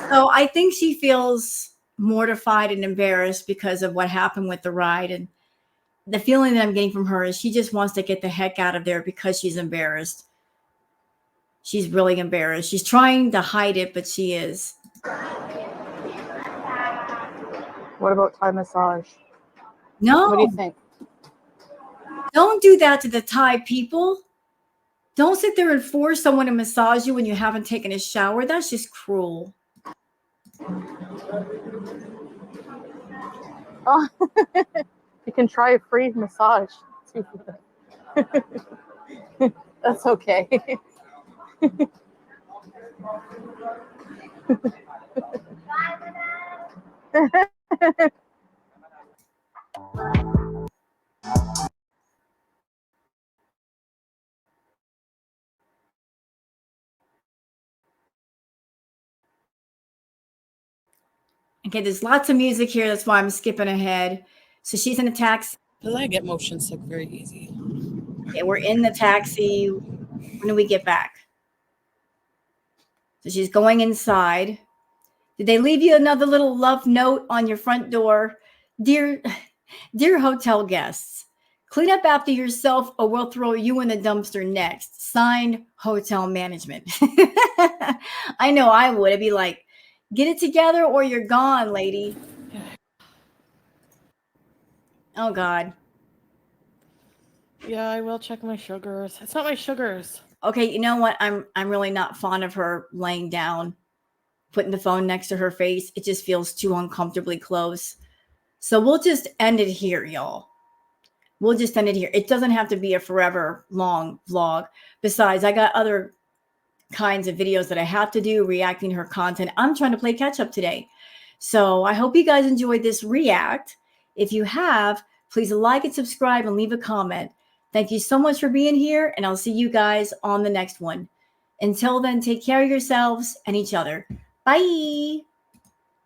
So I think she feels mortified and embarrassed because of what happened with the ride. And the feeling that I'm getting from her is she just wants to get the heck out of there because she's embarrassed. She's really embarrassed. She's trying to hide it, but she is. What about Thai massage? No, What do you think? don't do that to the Thai people. Don't sit there and force someone to massage you when you haven't taken a shower. That's just cruel. Oh, you can try a free massage. That's okay. Okay, there's lots of music here. That's why I'm skipping ahead. So she's in a taxi. Because I get motion sick very easy. Okay, we're in the taxi. When do we get back? So she's going inside. Did they leave you another little love note on your front door? Dear hotel guests, clean up after yourself or we'll throw you in the dumpster next. Signed, hotel management. I know I would. I'd be like, get it together or you're gone, lady. Oh, God. Yeah, I will check my sugars. It's not my sugars. Okay, you know what? I'm really not fond of her laying down, putting the phone next to her face. It just feels too uncomfortably close. So we'll just end it here, y'all. We'll just end it here. It doesn't have to be a forever long vlog. Besides, I got other kinds of videos that I have to do reacting to her content. I'm trying to play catch up today. So I hope you guys enjoyed this react. If you have, please like and subscribe and leave a comment. Thank you so much for being here, and I'll see you guys on the next one. Until then, take care of yourselves and each other. Bye.